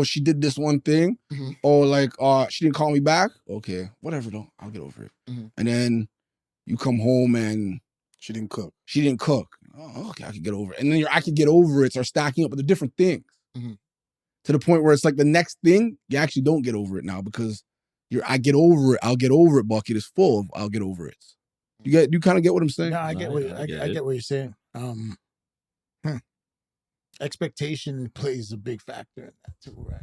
she did this one thing, or like, she didn't call me back. Okay, whatever though, I'll get over it. And then you come home and she didn't cook. Oh, okay, I can get over it. And then I can get over it, start stacking up with the different things. To the point where it's like the next thing, you actually don't get over it now, because I get over it, I'll get over it bucket is full of I'll get over it. You kind of get what I'm saying? No, I get what you're saying. Expectation plays a big factor in that too, right?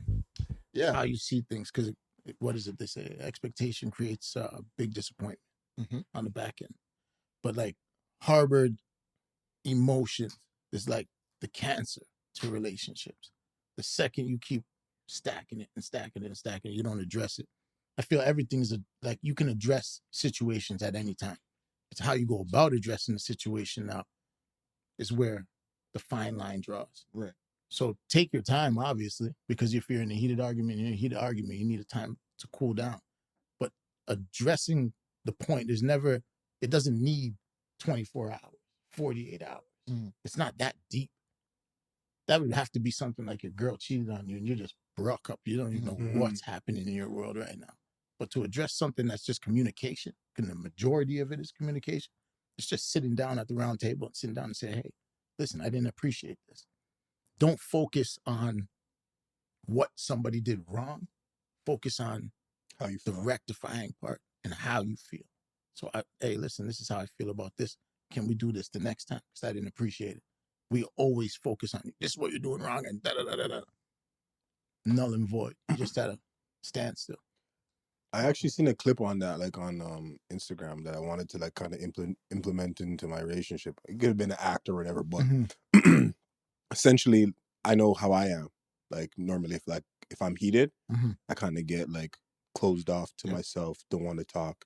Yeah. How you see things, because what is it they say? Expectation creates a big disappointment on the back end. But like, harbored emotion is like the cancer to relationships. The second you keep stacking it and stacking it and stacking it, you don't address it. I feel everything's like, you can address situations at any time. It's how you go about addressing the situation now is where the fine line draws. Right. So take your time, obviously, because if you're in a heated argument, you need a time to cool down. But addressing the point is never, it doesn't need 24 hours, 48 hours. It's not that deep. That would have to be something like your girl cheated on you and you just broke up. You don't even know what's happening in your world right now. But to address something that's just communication, and the majority of it is communication, it's just sitting down at the round table and sitting down and say, hey, listen, I didn't appreciate this. Don't focus on what somebody did wrong. Focus on How you the feel. rectifying part and how you feel. So, hey, listen, this is how I feel about this. Can we do this the next time? Because I didn't appreciate it. We always focus on this is what you're doing wrong and da-da-da-da-da. Null and void. You just at a standstill. I actually seen a clip on that, like on Instagram, that I wanted to like kind of implement into my relationship. It could have been an act or whatever, but essentially, I know how I am. Like normally, if I'm heated, I kind of get like closed off to myself, don't want to talk.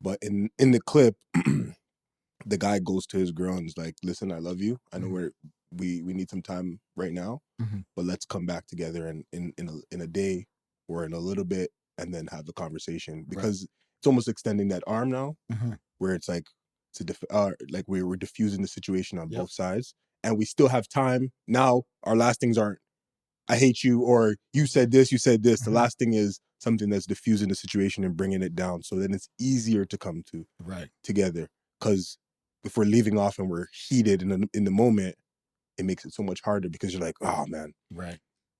But in the clip, the guy goes to his girl and is like, "Listen, I love you. I know we need some time right now, but let's come back together in a day or in a little bit." And then have the conversation, because it's almost extending that arm now, where it's like like we're diffusing the situation on both sides, and we still have time. Now our last things aren't "I hate you" or "you said this, you said this." The last thing is something that's diffusing the situation and bringing it down, so then it's easier to come to together. Because if we're leaving off and we're heated in the moment, it makes it so much harder, because you're like, oh man,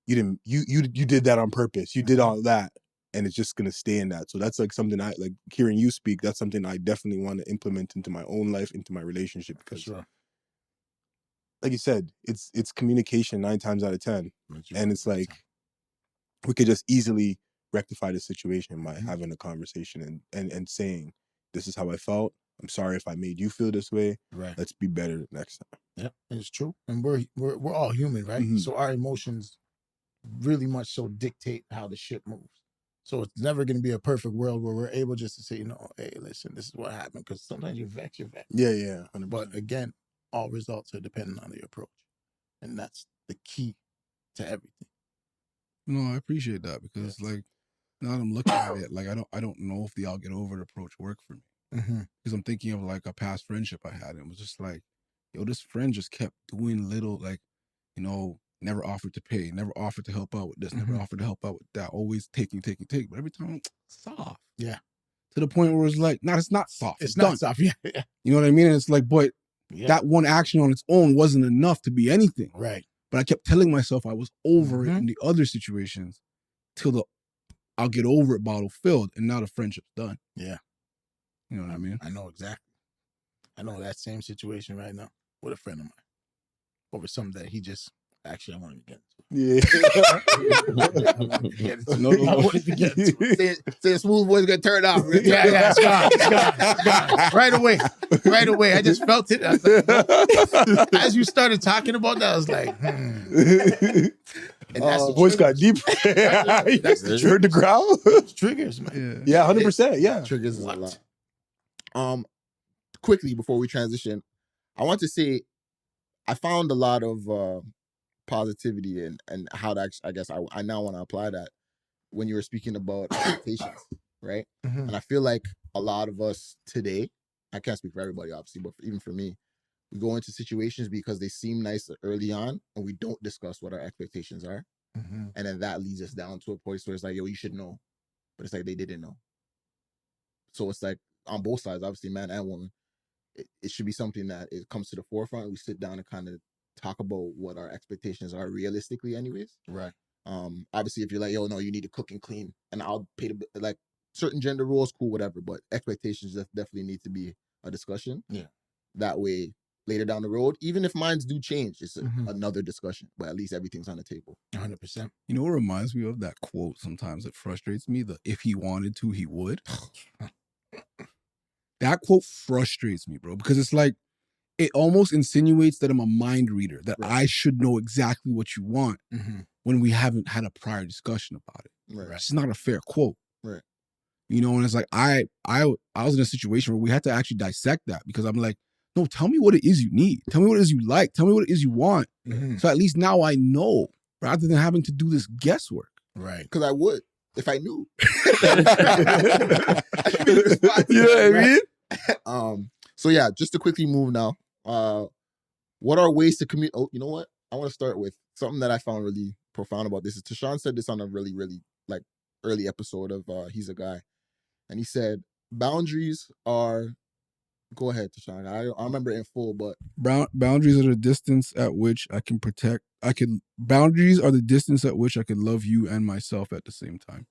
you did that on purpose. You did all that. And it's just going to stay in that. So that's like something I like hearing you speak. That's something I definitely want to implement into my own life, into my relationship. Because like you said, it's communication 9 times out of 10. And it's like, we could just easily rectify the situation by having a conversation and saying, this is how I felt. I'm sorry if I made you feel this way. Let's be better next time. Yeah, it's true. And we're all human, right? So our emotions really much so dictate how the ship moves. So it's never going to be a perfect world where we're able just to say, hey, listen, this is what happened. Because sometimes you're vexed. Yeah. 100%. But again, all results are dependent on the approach. And that's the key to everything. No, I appreciate that, because like, now that I'm looking at it, like I don't know if the I'll get over it approach worked for me. Because I'm thinking of like a past friendship I had. And it was just like, yo, this friend just kept doing little, like, never offered to pay, never offered to help out with this, never offered to help out with that, always taking. But every time, soft. Yeah. To the point where it's like, it's not soft. It's not done. Soft, yeah. You know what I mean? And it's like, but that one action on its own wasn't enough to be anything. Right. But I kept telling myself I was over it in the other situations till the I'll get over it bottle filled, and now the friendship's done. Yeah. You know what I mean? I know exactly. I know that same situation right now with a friend of mine over something that he just... Actually, I wanted to get into it. Say a smooth voice gonna turn off. Yeah, it's gone. Right away. I just felt it. I was like, as you started talking about that, I was like, And that's the voice got deep. That's the heard the growl. Triggers, man. Yeah, 100%. Yeah, triggers is a lot. Quickly before we transition, I want to say I found a lot of positivity and how to I guess I now want to apply that when you were speaking about expectations, right? And I feel like a lot of us today, I can't speak for everybody obviously, but even for me, we go into situations because they seem nice early on and we don't discuss what our expectations are. And then that leads us down to a point where it's like, yo, you should know. But it's like they didn't know. So it's like on both sides, obviously man and woman, it should be something that it comes to the forefront. We sit down and kind of talk about what our expectations are realistically anyways. Right. Obviously if you're like, yo, no, you need to cook and clean and I'll pay like certain gender roles, cool, whatever, but expectations definitely need to be a discussion. Yeah. That way later down the road, even if minds do change, it's another discussion, but at least everything's on the table. 100%. You know what reminds me of that quote sometimes that frustrates me? The if he wanted to, he would. That quote frustrates me, bro, because it's like, it almost insinuates that I'm a mind reader, that I should know exactly what you want when we haven't had a prior discussion about it. Right. It's not a fair quote. Right. And it's like, I was in a situation where we had to actually dissect that, because I'm like, no, tell me what it is you need. Tell me what it is you like. Tell me what it is you want. So at least now I know, rather than having to do this guesswork. Right. Because I would. if I knew. You know what I mean? So yeah, just to quickly move now. What are ways to communicate? Oh, you know what? I want to start with something that I found really profound about this. Is Tashawn said this on a really, really like early episode of He's a Guy, and he said boundaries are. Go ahead, Tashawn. I remember it in full, but boundaries are the distance at which I can protect. Boundaries are the distance at which I can love you and myself at the same time.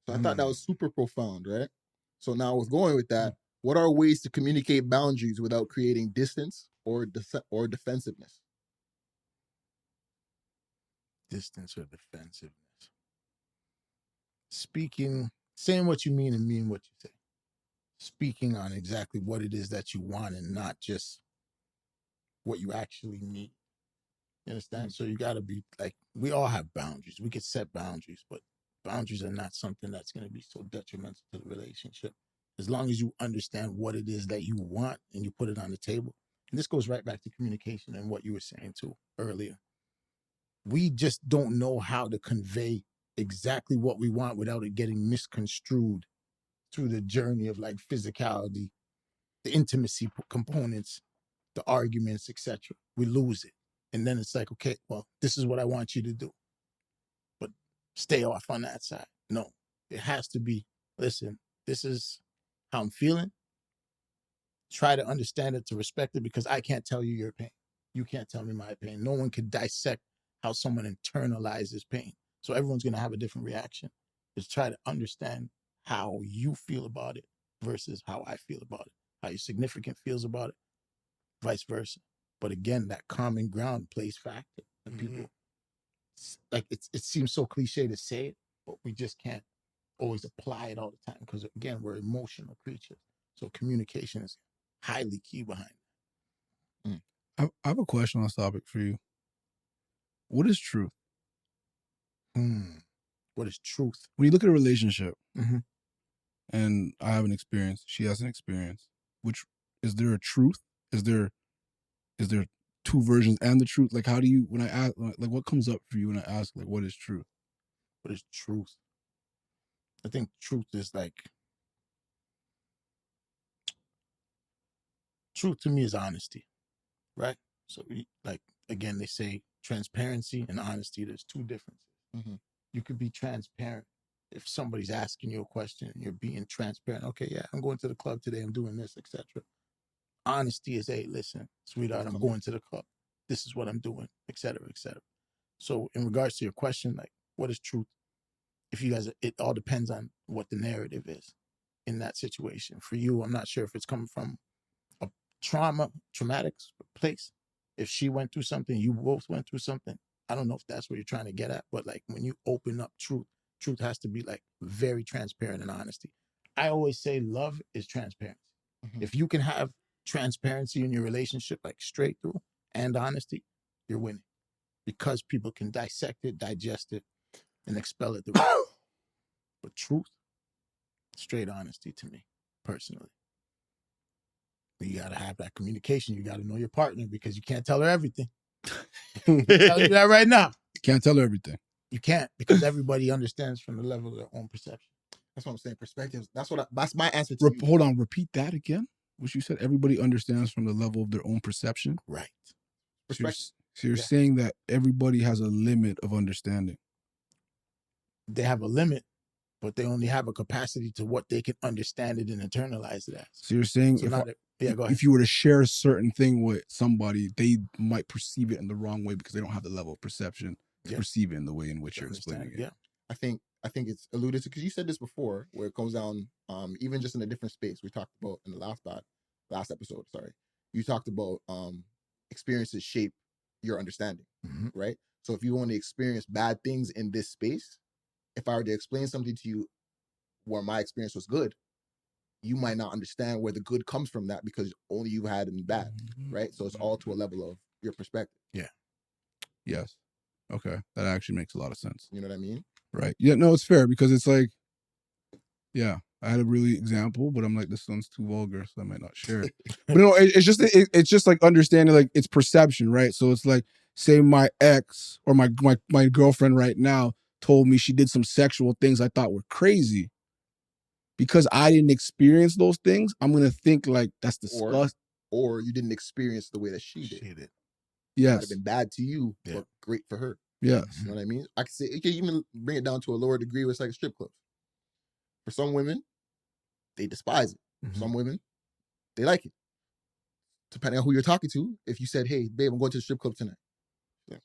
So I thought that was super profound, right? So now with going with that, what are ways to communicate boundaries without creating distance or defensiveness? Distance or defensiveness. Speaking, saying what you mean and mean what you say. Speaking on exactly what it is that you want and not just what you actually need. You understand? So you got to be like, we all have boundaries. We could set boundaries, but boundaries are not something that's going to be so detrimental to the relationship. As long as you understand what it is that you want and you put it on the table. And this goes right back to communication and what you were saying too earlier. We just don't know how to convey exactly what we want without it getting misconstrued through the journey of like physicality, the intimacy components, the arguments, etc. We lose it. And then it's like, okay, well, this is what I want you to do. But stay off on that side. No, it has to be, listen, this is how I'm feeling. Try to understand it, to respect it, because I can't tell you your pain. You can't tell me my pain. No one can dissect how someone internalizes pain. So everyone's going to have a different reaction. Just try to understand how you feel about it versus how I feel about it, how your significant feels about it, vice versa. But again, that common ground plays factor. And people, like, it seems so cliche to say it, but we just can't always apply it all the time because, again, we're emotional creatures. So communication is highly key behind it. I have a question on this topic for you. What is truth? What is truth? When you look at a relationship, and I have an experience, she has an experience, which, is there a truth? Is there two versions and the truth? Like, how do you, when I ask, like, what comes up for you when I ask, like, what is truth? What is truth? I think truth is like, truth to me is honesty, right? So, like, again, they say transparency and honesty, there's two differences. You could be transparent if somebody's asking you a question and you're being transparent. Okay, yeah, I'm going to the club today, I'm doing this, etc. Honesty is, hey, listen, sweetheart, I'm going to the club. This is what I'm doing, etc., etc. So in regards to your question, like, what is truth? If you guys, it all depends on what the narrative is in that situation. For you, I'm not sure if it's coming from a traumatic place. If she went through something, you both went through something. I don't know if that's what you're trying to get at, but like when you open up truth has to be like very transparent and honesty. I always say love is transparency. If you can have transparency in your relationship, like straight through, and honesty, you're winning, because people can dissect it, digest it, and expel it. But truth, straight honesty to me, personally. You got to have that communication. You got to know your partner, because you can't tell her everything. I'm telling you that right now. You can't tell her everything. You can't, because everybody understands from the level of their own perception. That's what I'm saying. Perspectives. That's my answer to you. Hold on. Repeat that again. What you said. Everybody understands from the level of their own perception. Right. So you're saying that everybody has a limit of understanding. They have a limit, but they only have a capacity to what they can understand it and internalize it as. So you're saying, go ahead. If you were to share a certain thing with somebody, they might perceive it in the wrong way because they don't have the level of perception to perceive it in the way in which you're explaining it. Yeah. I think it's alluded to, because you said this before, where it comes down, even just in a different space. We talked about in the last episode, you talked about experiences shape your understanding, right? So if you only experience bad things in this space, if I were to explain something to you where my experience was good, you might not understand where the good comes from, that because only you had in bad, right? So it's all to a level of your perspective. Yeah. Yes. Okay. That actually makes a lot of sense. You know what I mean? Right. Yeah, no, it's fair, because it's like, yeah, I had a really example, but I'm like, this one's too vulgar, so I might not share it. But no, it's just like understanding, like, it's perception, right? So it's like, say my ex or my girlfriend right now told me she did some sexual things I thought were crazy, because I didn't experience those things, I'm going to think like that's disgusting. Or you didn't experience the way that she did. It yes. might have been bad to you, but great for her. Yes. You know what I mean? I can say, it can even bring it down to a lower degree where it's like a strip club. For some women, they despise it. For some women, they like it. Depending on who you're talking to, if you said, hey, babe, I'm going to the strip club tonight. Like,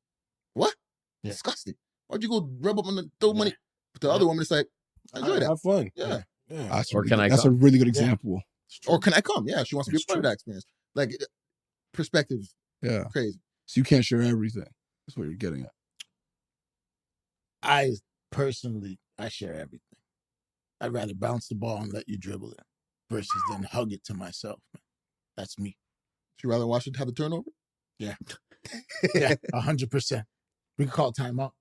what? Yeah. Disgusting. Why'd you go rub up on the throw money? But the other woman, it's like, I enjoy that. Have fun. Yeah. That's a really good example. Or can I come? Yeah, she wants to be a part of that experience. Like, perspective. Yeah. Crazy. So you can't share everything. That's what you're getting at. I personally share everything. I'd rather bounce the ball and let you dribble it versus then hug it to myself. That's me. You rather watch it have a turnover? Yeah. Yeah, 100%. We can call timeout.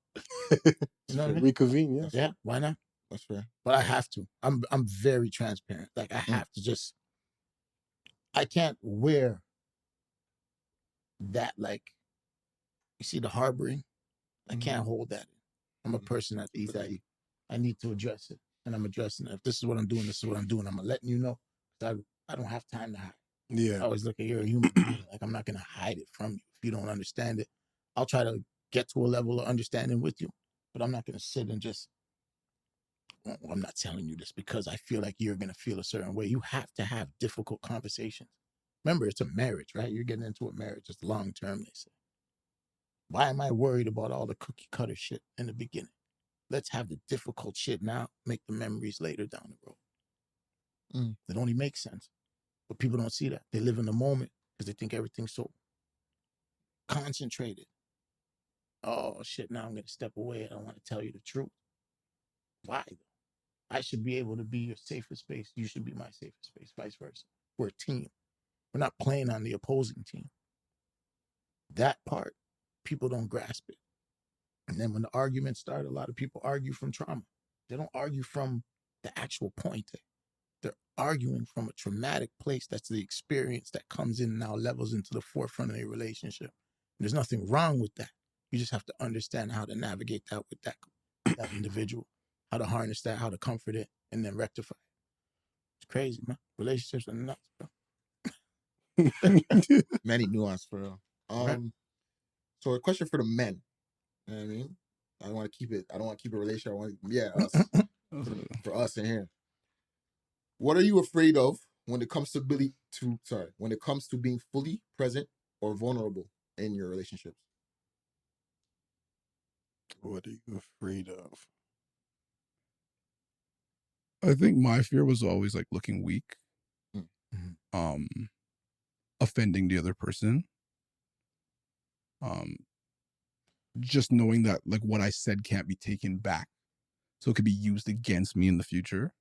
You know what I mean? Reconvene, yeah. Yeah, why not? That's fair. But I have to. I'm very transparent. Like, I have to just, I can't wear that, like, you see the harboring? I can't hold that. I'm a person that I need to address it, and I'm addressing it. If this is what I'm doing, this is what I'm doing. I'm letting you know. I don't have time to hide. Yeah. I always look at you're a human being. Like, I'm not going to hide it from you. If you don't understand it, I'll try to get to a level of understanding with you, but I'm not going to sit and just, well, I'm not telling you this because I feel like you're going to feel a certain way. You have to have difficult conversations. Remember, it's a marriage, right? You're getting into a marriage. It's long-term, they say. Why am I worried about all the cookie cutter shit in the beginning? Let's have the difficult shit now, make the memories later down the road. It only makes sense. But people don't see that. They live in the moment because they think everything's so concentrated. Oh, shit, now I'm going to step away. I don't want to tell you the truth. Why? I should be able to be your safest space. You should be my safest space, vice versa. We're a team. We're not playing on the opposing team. That part, people don't grasp it. And then when the arguments start, a lot of people argue from trauma. They don't argue from the actual point. They're arguing from a traumatic place. That's the experience that comes in and now levels into the forefront of their relationship. And there's nothing wrong with that. You just have to understand how to navigate that with that individual, how to harness that, how to comfort it, and then rectify it. It's crazy, man. Relationships are nuts, bro. Many nuance for real. Right. So a question for the men. You know what I mean? I don't want to keep it a relationship. Us. for us in here. What are you afraid of when it comes to being fully present or vulnerable in your relationships? What are you afraid of? I think my fear was always like looking weak, offending the other person, just knowing that like what I said can't be taken back, so it could be used against me in the future.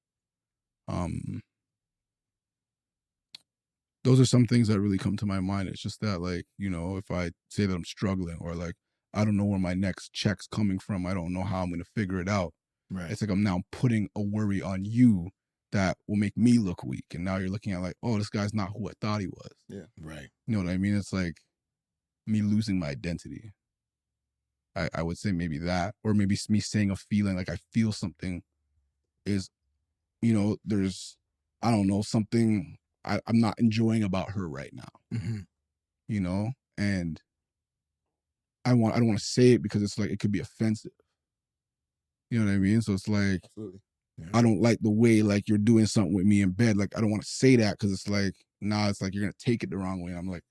Those are some things that really come to my mind. It's just that, like, you know, if I say that I'm struggling, or like I don't know where my next check's coming from, I don't know how I'm going to figure it out. Right. It's like I'm now putting a worry on you that will make me look weak. And now you're looking at like, oh, this guy's not who I thought he was. Yeah. Right. You know what I mean? It's like me losing my identity. I would say maybe that, or maybe me saying a feeling like I feel something is, you know, there's, I don't know, something I'm not enjoying about her right now. You know? And I don't want to say it because it's like, it could be offensive. You know what I mean? So it's like, absolutely. Yeah. I don't like the way like you're doing something with me in bed. Like, I don't want to say that because it's like, nah, it's like you're going to take it the wrong way. And I'm like,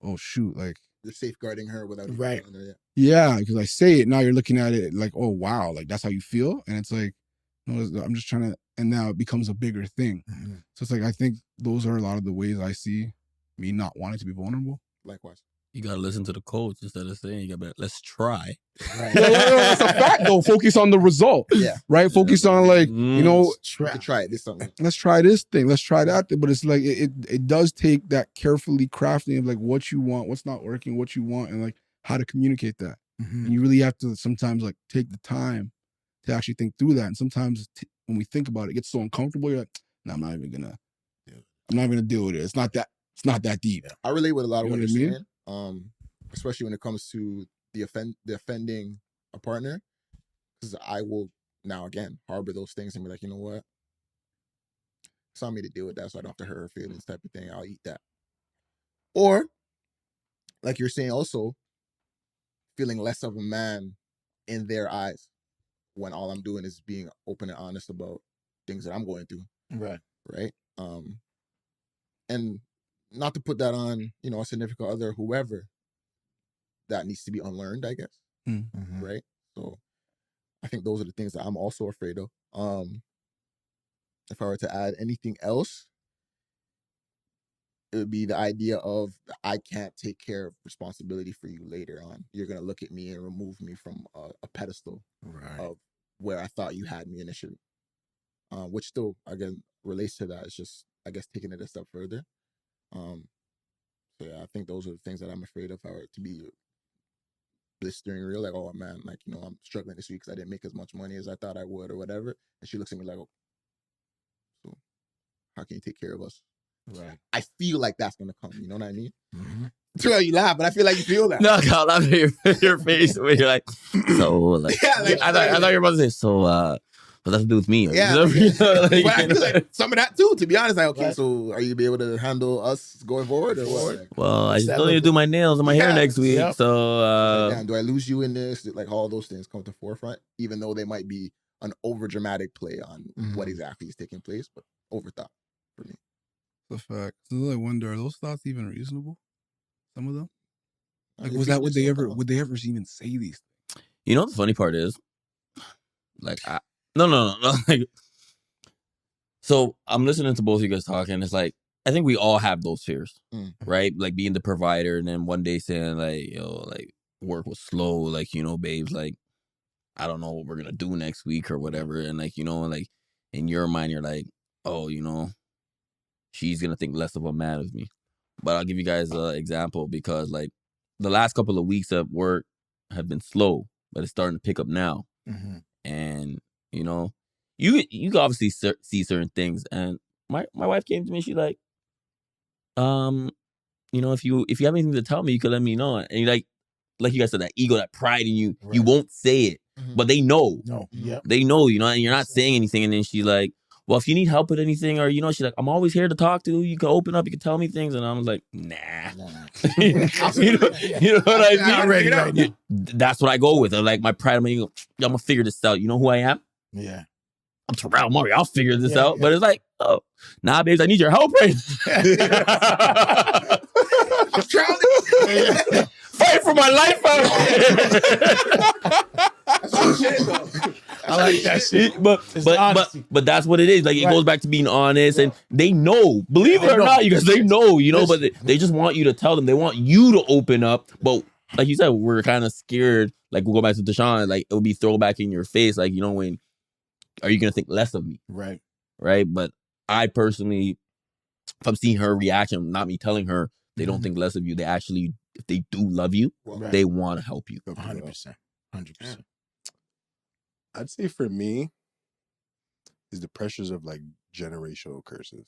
oh shoot, like. You're safeguarding her without right. There yet. Yeah, because I say it, now you're looking at it like, oh wow, like that's how you feel? And it's like, no, I'm just trying to, and now it becomes a bigger thing. So it's like, I think those are a lot of the ways I see me not wanting to be vulnerable. Likewise. You gotta listen to the coach instead of saying, you gotta, let's try. Right. That's a fact though. Focus on the result. Yeah. Right? Focus on like, you know, we can try it. This something. Let's try this thing. Let's try that thing. But it's like, it does take that carefully crafting of like what you want, what's not working, what you want, and like how to communicate that. And you really have to sometimes like take the time to actually think through that. And sometimes when we think about it, it gets so uncomfortable. You're like, no, I'm not even gonna deal with it. It's not that deep. I relate with a lot of what you're saying. Especially when it comes to the offending a partner. because I will now again harbor those things and be like, you know what, it's on me to deal with that, so I don't have to hurt her feelings, type of thing. I'll eat that. Or like you're saying, also feeling less of a man in their eyes when all I'm doing is being open and honest about things that I'm going through. Right. And not to put that on, you know, a significant other, whoever, that needs to be unlearned, I guess. Mm-hmm. Right. So I think those are the things that I'm also afraid of. If I were to add anything else, it would be the idea of I can't take care of responsibility for you later on. You're going to look at me and remove me from a pedestal of where I thought you had me initially, which still, again, relates to that. It's just, I guess, taking it a step further. So yeah, I think those are the things that I'm afraid of. If I were to be blistering real, like, oh man, like, you know, I'm struggling this week because I didn't make as much money as I thought I would or whatever. And she looks at me like, oh, so how can you take care of us? Right. I feel like that's gonna come. You know what I mean? Well, you laugh, but I feel like you feel that. No, God, I feel your face where you're like, so like, yeah, like I thought you were about to say, so what does it do with me? Yeah, like, but I feel like some of that too. To be honest, like, okay, so are you be able to handle us going forward or what? Like, well, I still need to do my nails and my hair next week. Yep. So, damn, do I lose you in this? Like, all those things come to forefront, even though they might be an over dramatic play on what exactly is taking place, but overthought for me. The fact. So I wonder, are those thoughts even reasonable? Some of them. Like, would they ever even say these things? You know, the funny part is, like, no. Like, so I'm listening to both of you guys talking. It's like, I think we all have those fears, right? Like being the provider, and then one day saying like, yo, like work was slow, like, you know, babes, like, I don't know what we're gonna do next week or whatever, and like, you know, like in your mind, you're like, oh, you know, she's gonna think less of a man of me. But I'll give you guys an example, because like the last couple of weeks at work have been slow, but it's starting to pick up now. And you know, you obviously see certain things. And my wife came to me, she's like, you know, if you have anything to tell me, you could let me know. And you're like you guys said, that ego, that pride in you, you won't say it, but they know. They know, you know, and you're not saying anything. And then she's like, well, if you need help with anything, or, you know, she's like, I'm always here to talk to. You can open up, you can tell me things. And I'm like, nah. you know what I mean? Not ready right now. That's what I go with. I'm like, my pride, I'm gonna figure this out. You know who I am? Yeah. I'm Terrell Murray. I'll figure this out. But it's like, oh, nah, babes, I need your help right now. I'm drowning. Fight for my life out here. That's shit, though. I like that shit. But that's what it is. Like, it goes back to being honest, and they know. Believe it or not, you guys, they know, you know, but they just want you to tell them. They want you to open up. But like you said, we're kind of scared. Like, we'll go back to Deshaun, like, it'll be throwback in your face. Like, you know, when are you going to think less of me? Right. But I personally, if I'm seeing her reaction, not me telling her, they don't think less of you. They actually, if they do love you, they want to help you. 100%. 100%. I'd say for me is the pressures of like generational curses.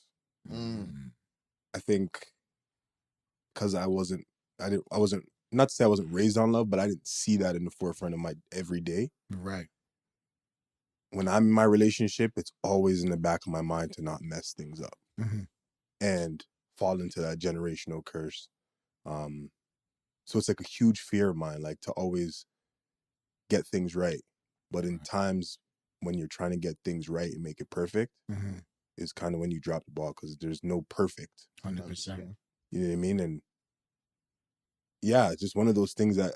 I think because I wasn't, not to say I wasn't raised on love, but I didn't see that in the forefront of my everyday. Right. When I'm in my relationship, it's always in the back of my mind to not mess things up and fall into that generational curse. So it's like a huge fear of mine, like to always get things right. But in times when you're trying to get things right and make it perfect, is kind of when you drop the ball, because there's no perfect. 100%. You know what I mean? And yeah, it's just one of those things that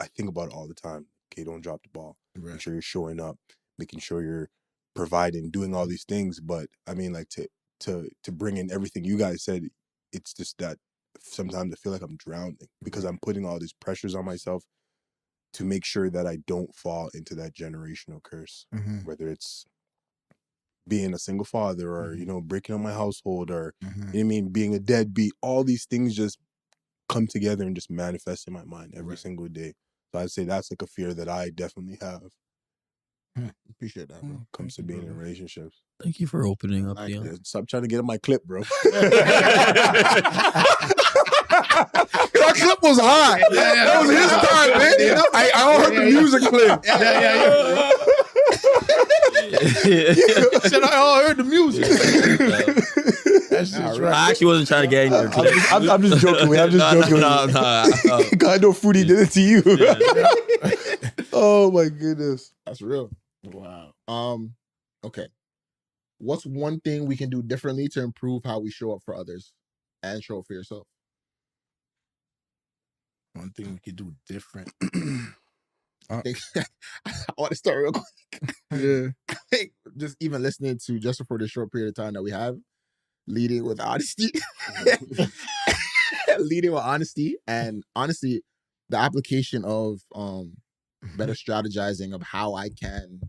I think about all the time. Okay, don't drop the ball. Right. Make sure you're showing up, making sure you're providing, doing all these things. But I mean, like to bring in everything you guys said, it's just that sometimes I feel like I'm drowning because I'm putting all these pressures on myself to make sure that I don't fall into that generational curse, whether it's being a single father or, you know, breaking up my household or, you know what I mean, being a deadbeat. All these things just come together and just manifest in my mind every single day. So I'd say that's like a fear that I definitely have. Appreciate that, bro. Comes to being in relationships. Thank you for opening up, Dion. Stop trying to get in my clip, bro. That clip was hot. That was his time, man. I heard the music clip. Said I all heard the music. That's just right. I actually wasn't trying to get in your clip. I'm just joking. I'm just joking. I know Fruity did it to you. Oh my goodness. That's real. Wow. Okay. What's one thing we can do differently to improve how we show up for others and show up for yourself? One thing we could do different. I want to start real quick. Yeah. I think just even listening to just for the short period of time that we have, leading with honesty. Leading with honesty, and honestly, the application of better strategizing of how I can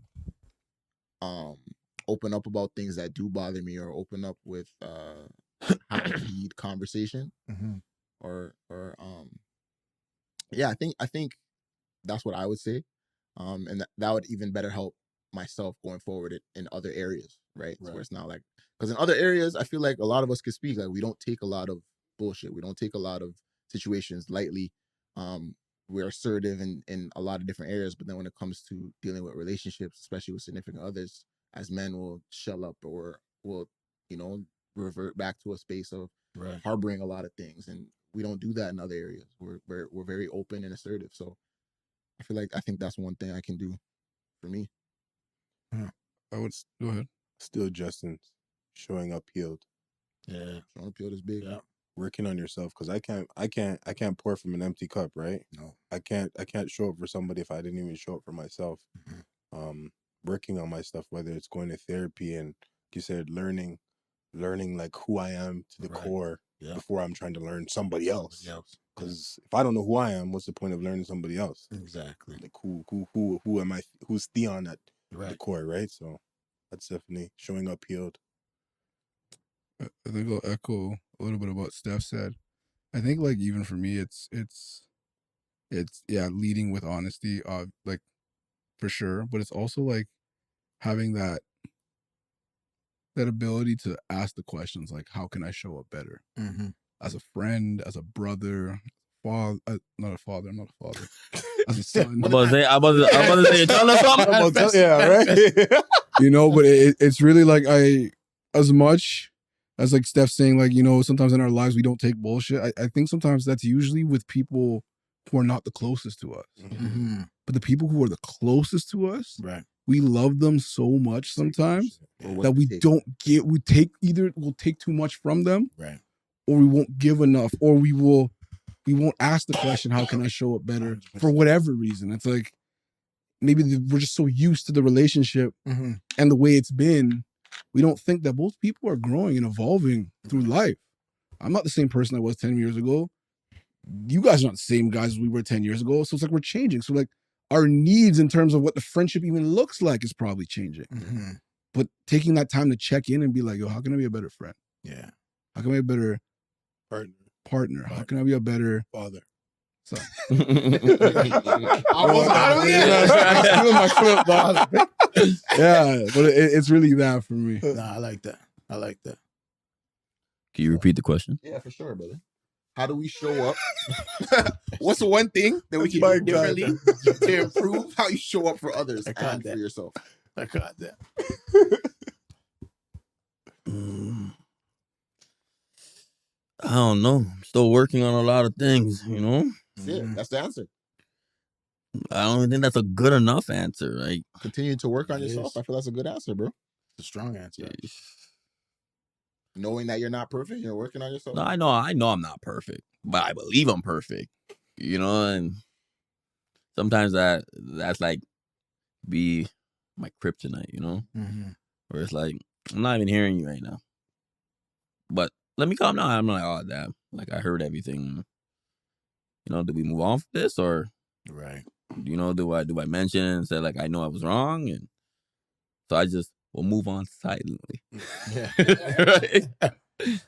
open up about things that do bother me, or open up with how to lead conversation, or yeah, I think that's what I would say, and that would even better help myself going forward in other areas, right? So it's not like, because in other areas I feel like a lot of us could speak, like we don't take a lot of bullshit, we don't take a lot of situations lightly. We're assertive in a lot of different areas, but then when it comes to dealing with relationships, especially with significant others, as men, will shell up, or will, revert back to a space of harboring a lot of things, and we don't do that in other areas. We're very open and assertive. So I think that's one thing I can do for me. I would go ahead. Still, Justin's showing up healed. Yeah, showing up healed is big. Yeah. Working on yourself, because I can't pour from an empty cup, right? No, I can't show up for somebody if I didn't even show up for myself. Working on my stuff, whether it's going to therapy and, like you said, learning like who I am to the core before I'm trying to learn somebody else. Because if I don't know who I am, what's the point of learning somebody else? Exactly. Like who am I? Who's Theon at the core, right? So that's definitely showing up healed. I think I'll echo a little bit about what Steph said. I think, like, even for me, it's leading with honesty, like, for sure. But it's also like having that ability to ask the questions, like, how can I show up better? As a friend, as a brother, not a father. I'm not a father. As a son. I'm about to say, tell us something. Yeah, right. But it's really like, as much as, like Steph saying, like, sometimes in our lives we don't take bullshit. I think sometimes that's usually with people who are not the closest to us. But the people who are the closest to us, we love them so much sometimes that we'll take too much from them, or we won't give enough, or we won't ask the question, how can I show up better, for whatever reason. It's like, maybe we're just so used to the relationship and the way it's been, we don't think that both people are growing and evolving through life. I'm not the same person I was 10 years ago. You guys are not the same guys as we were 10 years ago. So it's like we're changing. So, like, our needs in terms of what the friendship even looks like is probably changing. But taking that time to check in and be like, yo, how can I be a better friend? Yeah. How can I be a better partner? How can I be a better father? So. Yeah, but it's really that for me. Nah, I like that. Can you repeat the question? Yeah, for sure, brother. How do we show up? What's the one thing that we can do differently to improve how you show up for others and for yourself? I got that. I don't know. I'm still working on a lot of things, That's it. That's the answer. I don't think that's a good enough answer. Like, continue to work on yourself. I feel that's a good answer, bro. It's a strong answer. Knowing that you're not perfect, you're working on yourself. No, I know I'm not perfect, but I believe I'm perfect. And sometimes that's like be my kryptonite, where it's like, I'm not even hearing you right now. But let me calm down. I'm like, oh damn, like I heard everything. Do we move on from this, or do I mention and say, like, I know I was wrong, and so we'll move on silently. Yeah.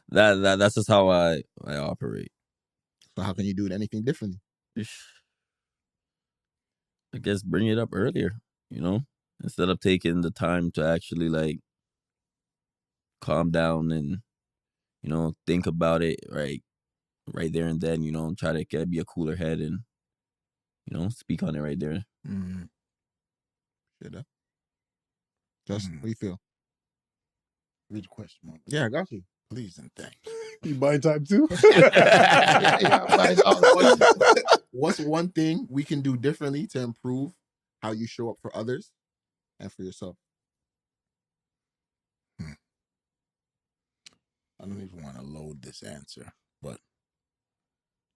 That's just how I operate. So how can you do anything differently? I guess bring it up earlier, instead of taking the time to actually, like, calm down and think about it, right? right there and then, try to be a cooler head and, speak on it right there. Mm-hmm. Justin, what do you feel? Read the question, man. Yeah, I got you. Please and thanks. You buying time too? What's one thing we can do differently to improve how you show up for others and for yourself? I don't even want to load this answer, but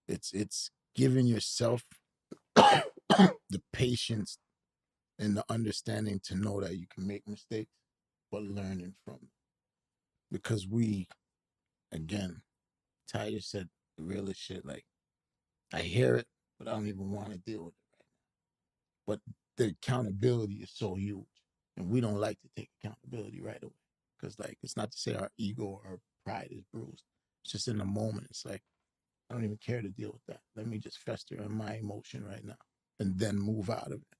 it's giving yourself the patience and the understanding to know that you can make mistakes, but learning from them. Because again, Titus said the realest shit. Like, I hear it, but I don't even want to deal with it right now. But the accountability is so huge, and we don't like to take accountability right away. Because, like, it's not to say our ego or our pride is bruised. It's just in the moment. It's like, I don't even care to deal with that. Let me just fester in my emotion right now and then move out of it.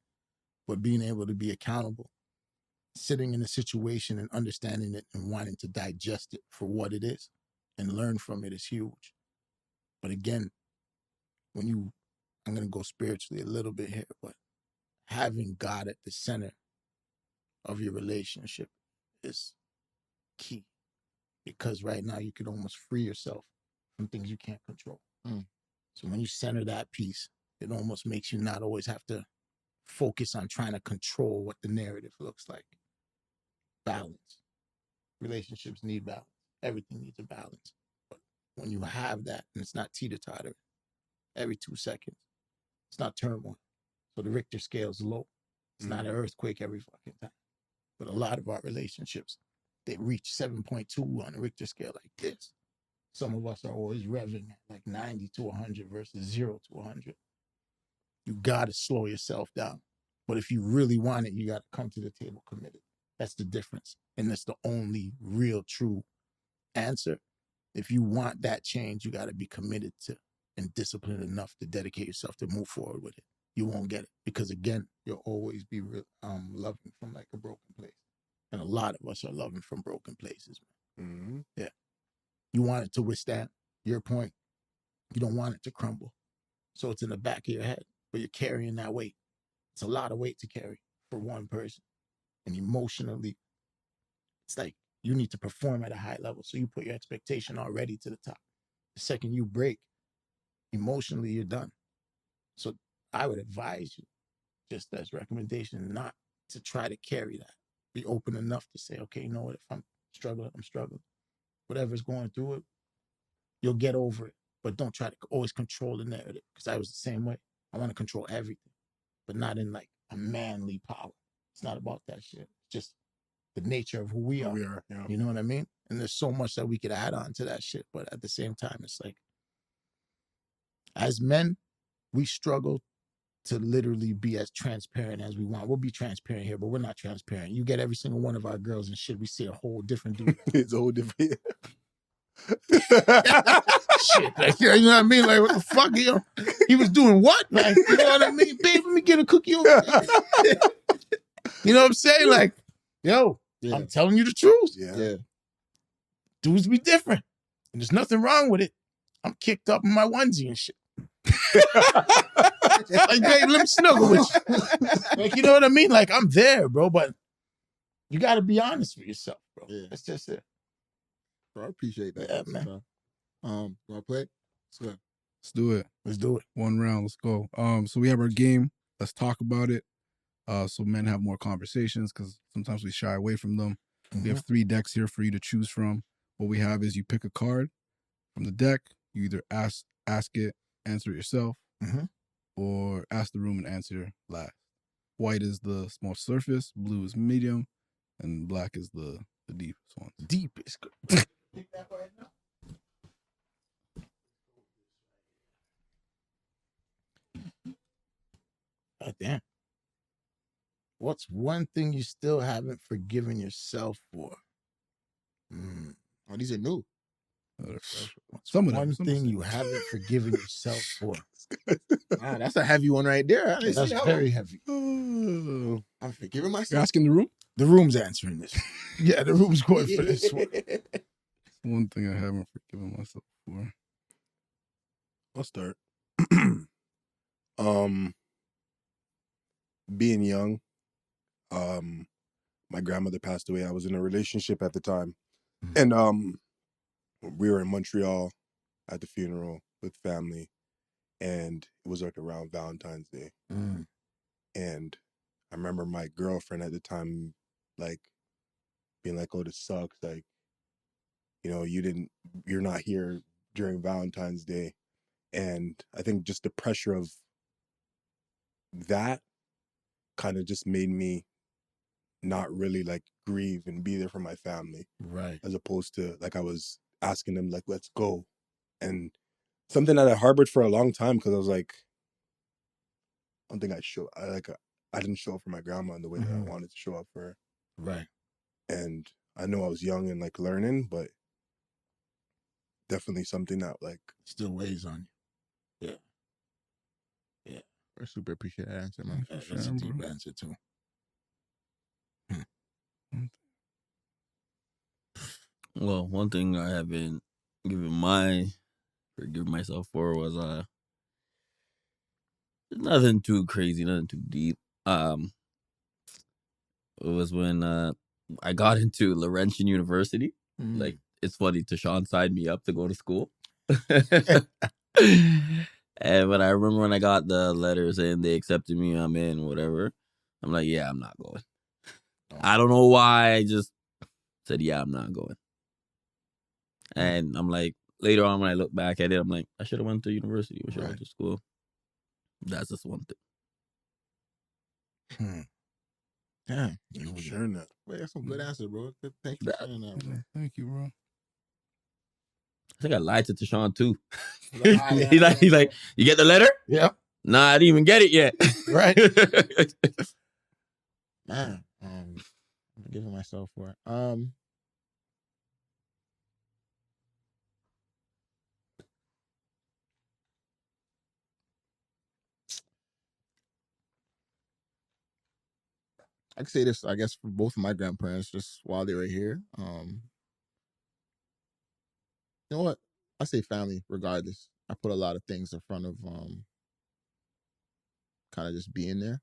But being able to be accountable, sitting in a situation and understanding it and wanting to digest it for what it is and learn from it is huge. But again, I'm going to go spiritually a little bit here, but having God at the center of your relationship is key. Because right now you could almost free yourself from things you can't control. So when you center that piece, it almost makes you not always have to focus on trying to control what the narrative looks like. Balance. Relationships need balance. Everything needs a balance. But when you have that, and it's not teeter-totter every 2 seconds, it's not turmoil. So the Richter scale is low. It's not an earthquake every fucking time. But a lot of our relationships, they reach 7.2 on the Richter scale like this. Some of us are always revving at like 90 to 100 versus 0 to 100. You got to slow yourself down. But if you really want it, you got to come to the table committed. That's the difference. And that's the only real true answer. If you want that change, you got to be committed to and disciplined enough to dedicate yourself to move forward with it. You won't get it because, again, you'll always be loving from like a broken place. And a lot of us are loving from broken places, man. Mm-hmm. Yeah. You want it to withstand your point. You don't want it to crumble. So it's in the back of your head, but you're carrying that weight. It's a lot of weight to carry for one person. And emotionally, it's like you need to perform at a high level. So you put your expectation already to the top. The second you break, emotionally, you're done. So I would advise you, just as recommendation, not to try to carry that. Be open enough to say, okay, you know what, if I'm struggling, I'm struggling. Whatever's going through it, you'll get over it. But don't try to always control the narrative, because I was the same way. I want to control everything, but not in like a manly power. It's not about that shit. It's just the nature of who we are. Yeah. You know what I mean? And there's so much that we could add on to that shit. But at the same time, it's like, as men, we struggle to literally be as transparent as we want. We'll be transparent here, but we're not transparent. You get every single one of our girls and shit, we see a whole different dude. It's a whole different. Shit, like, you know what I mean? Like, what the fuck? He was doing what? Like, you know what I mean? Babe, let me get a cookie over there. You know what I'm saying? Like, yo, yeah. I'm telling you the truth. Yeah. Dudes be different. And there's nothing wrong with it. I'm kicked up in my onesie and shit. Like, babe, let me snuggle with you. Like, you know what I mean? Like, I'm there, bro, but you got to be honest with yourself, bro. Yeah. That's just it. Bro, I appreciate that. Yeah, man. Want to play? Let's do it. Let's do it. One round. Let's go. So we have our game. Let's talk about it. So men have more conversations, because sometimes we shy away from them. Mm-hmm. We have 3 decks here for you to choose from. What we have is you pick a card from the deck. You either ask it, answer it yourself, or ask the room and answer last. White is the small surface, blue is medium, and black is the deepest one. Deep is good. Pick that right now. God damn. What's one thing you still haven't forgiven yourself for? Oh, these are new. What's one thing you haven't forgiven yourself for? Wow, that's a heavy one right there. That's very heavy. I'm forgiving myself. You're asking the room? The room's answering this. Yeah, the room's going for this one. One thing I haven't forgiven myself for. I'll start. Being young, my grandmother passed away. I was in a relationship at the time, and we were in Montreal at the funeral with family, and it was like around Valentine's Day. And I remember my girlfriend at the time, like, being like, "Oh, this sucks. Like, you know, you're not here during Valentine's Day." And I think just the pressure of that kind of just made me not really like grieve and be there for my family. Right. As opposed to like I was asking them like, let's go. And something that I harbored for a long time, because I was like, I don't think I didn't show up for my grandma in the way that I wanted to show up for her. Right. And I know I was young and like learning, but definitely something that like still weighs on you. Yeah. I super appreciate that answer, man. That's a deep answer too. Well, one thing I haven't forgiven myself for was nothing too crazy, nothing too deep. It was when I got into Laurentian University. Like, it's funny, Tashawn signed me up to go to school. And when I remember when I got the letter saying they accepted me, I'm in, whatever, I'm like, yeah, I'm not going. I don't know why. I just said, yeah, I'm not going. And I'm like, later on when I look back at it, I'm like, I should have went to university. I should have went to school. That's just one thing. Damn. You for sharing that. Wait, that's some good answers, bro. Thank you for sharing that, bro. Thank you, bro. I think I lied to Tashawn too. He's like, you get the letter? Yep. Nah, I didn't even get it yet. Right. Man, I'm giving myself for it. I could say this, I guess, for both of my grandparents, just while they were here. You know what? I say family, regardless. I put a lot of things in front of kind of just being there.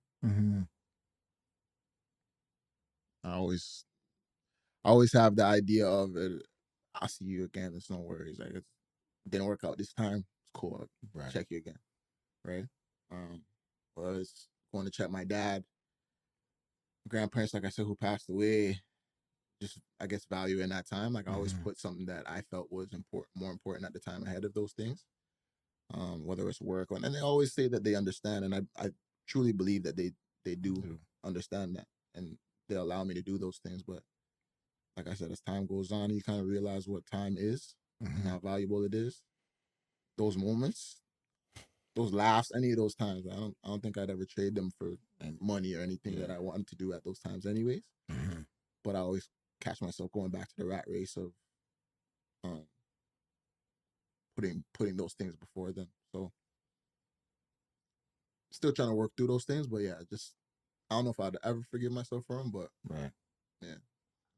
I always have the idea of I'll see you again. It's no worries. Like, it didn't work out this time. It's cool. I'll check you again. Right. Was going to check my dad. Grandparents, like I said, who passed away, just I guess value in that time. Like, I always put something that I felt was more important at the time ahead of those things. Whether it's work and they always say that they understand, and I truly believe that they do understand that, and they allow me to do those things. But like I said, as time goes on, you kind of realize what time is and how valuable it is. Those moments, those laughs, any of those times, I don't think I'd ever trade them for money or anything that I wanted to do at those times anyways. But I always catch myself going back to the rat race of putting those things before them. So still trying to work through those things, but yeah, just I don't know if I'd ever forgive myself for them, but yeah, I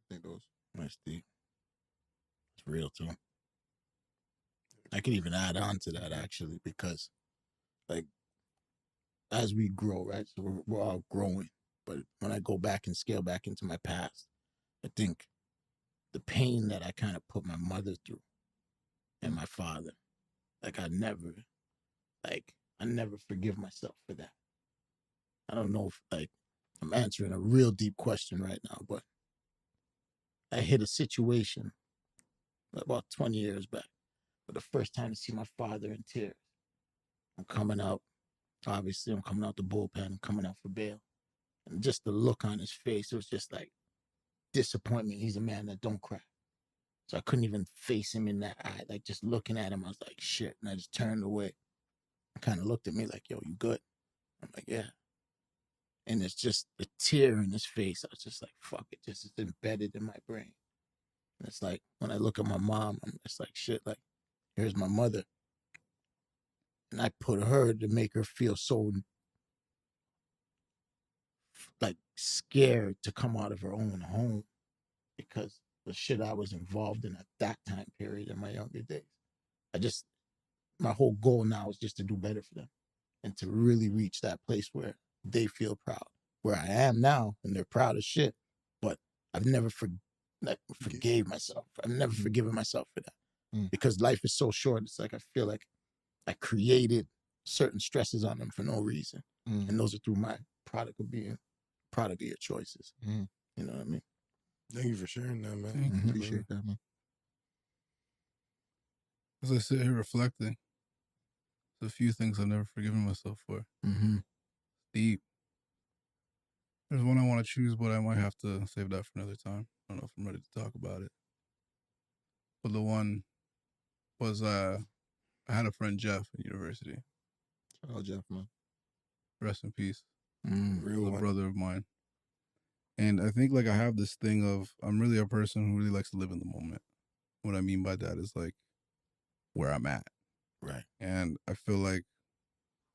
think those. That's deep. It's real too. I can even add on to that actually, because like as we grow, right? So we're all growing. But when I go back and scale back into my past, I think the pain that I kind of put my mother through and my father, like I never forgive myself for that. I don't know if like I'm answering a real deep question right now, but I hit a situation about 20 years back for the first time to see my father in tears. I'm coming out the bullpen, I'm coming out for bail. And just the look on his face, it was just like disappointment. He's a man that don't cry. So I couldn't even face him in that eye. Like just looking at him, I was like, shit. And I just turned away. Kind of looked at me like, yo, you good? I'm like, yeah. And it's just a tear in his face. I was just like, fuck it. Just is embedded in my brain. And it's like, when I look at my mom, I'm just like, shit, like, here's my mother. And I put her to make her feel so, like, scared to come out of her own home because the shit I was involved in at that time period in my younger days. my whole goal now is just to do better for them and to really reach that place where they feel proud. Where I am now, and they're proud as shit, but I've never forgave myself. I've never forgiven myself for that because life is so short. It's like I feel like I created certain stresses on them for no reason, and those are through my product of being product of your choices. You know what I mean? Thank you for sharing that, man. Appreciate that, man. As I sit here reflecting, there's a few things I've never forgiven myself for. Deep. There's one I want to choose, but I might have to save that for another time. I don't know if I'm ready to talk about it. But the one was I had a friend, Jeff, at university. Oh, Jeff, man. Rest in peace. Real A brother of mine. And I think like I have this thing of I'm really a person who really likes to live in the moment. What I mean by that is like where I'm at. Right. And I feel like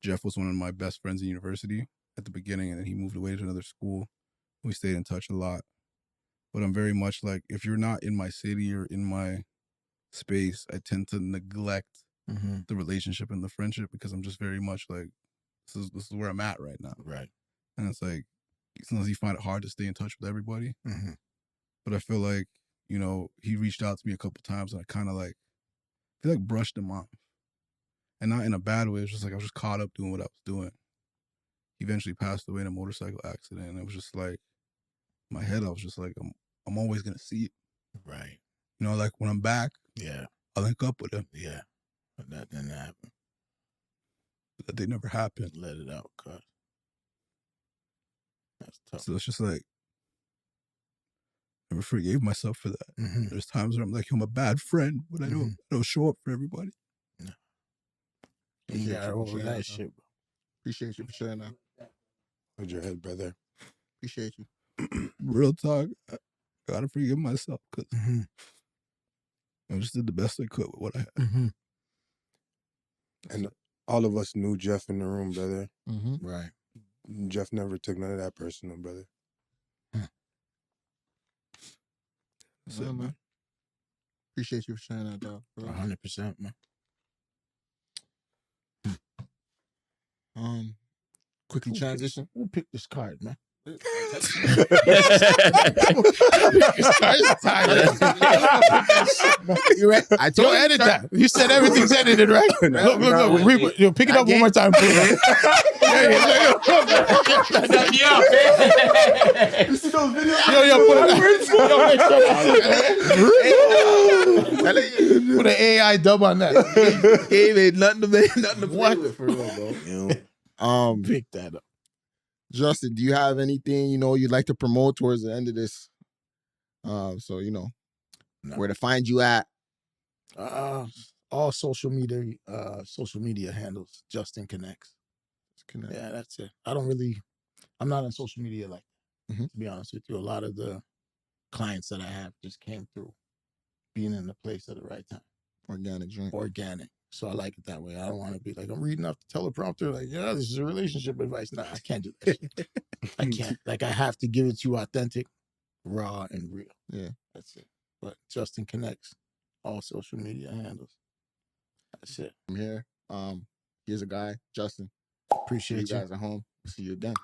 Jeff was one of my best friends in university at the beginning, and then he moved away to another school. We stayed in touch a lot. But I'm very much like, if you're not in my city or in my space, I tend to neglect the relationship and the friendship because I'm just very much like, this is where I'm at right now. Right. And it's like, sometimes you find it hard to stay in touch with everybody. But I feel like, you know, he reached out to me a couple times and I kind of like, I feel like brushed him off. And not in a bad way. It was just like, I was just caught up doing what I was doing. He eventually passed away in a motorcycle accident. And it was just like, in my head, I was just like, I'm always going to see it. Right. You know, like when I'm back, I'll link up with him. Yeah. But that didn't happen. But that they never happened. Let it out, cuz. That's tough. So it's just like, I never forgave myself for that. There's times where I'm like, I'm a bad friend, but I don't show up for everybody. No. You got over that shit, bro. Appreciate you for sharing that. Hold your head, brother. Appreciate you. Real talk, I gotta forgive myself because I just did the best I could with what I had. And all of us knew Jeff in the room, brother. Right. Jeff never took none of that personal, brother. That's it, man. Appreciate you for sharing that, dog. 100%, man. Quickly transition. Who picked this card, man? You right? I told you edit that. You said everything's edited, right? Look. Pick it up one more time, please. You see those videos? Put an AI dub on that. Game ain't nothing to play with for real, bro. Pick that up. Justin, do you have anything, you know, you'd like to promote towards the end of this? So, you know, where to find you at? All social media handles, Justin Connects. Yeah, that's it. I'm not on social media like that, to be honest with you. A lot of the clients that I have just came through being in the place at the right time. Organic. So I like it that way. I don't want to be like, I'm reading off the teleprompter, like, yeah, this is a relationship advice. Nah, I can't do that shit. I can't. Like, I have to give it to you authentic, raw, and real. Yeah. That's it. But Justin Connects, all social media handles. That's it. I'm here. Here's a guy, Justin. Appreciate you guys at home. See you again.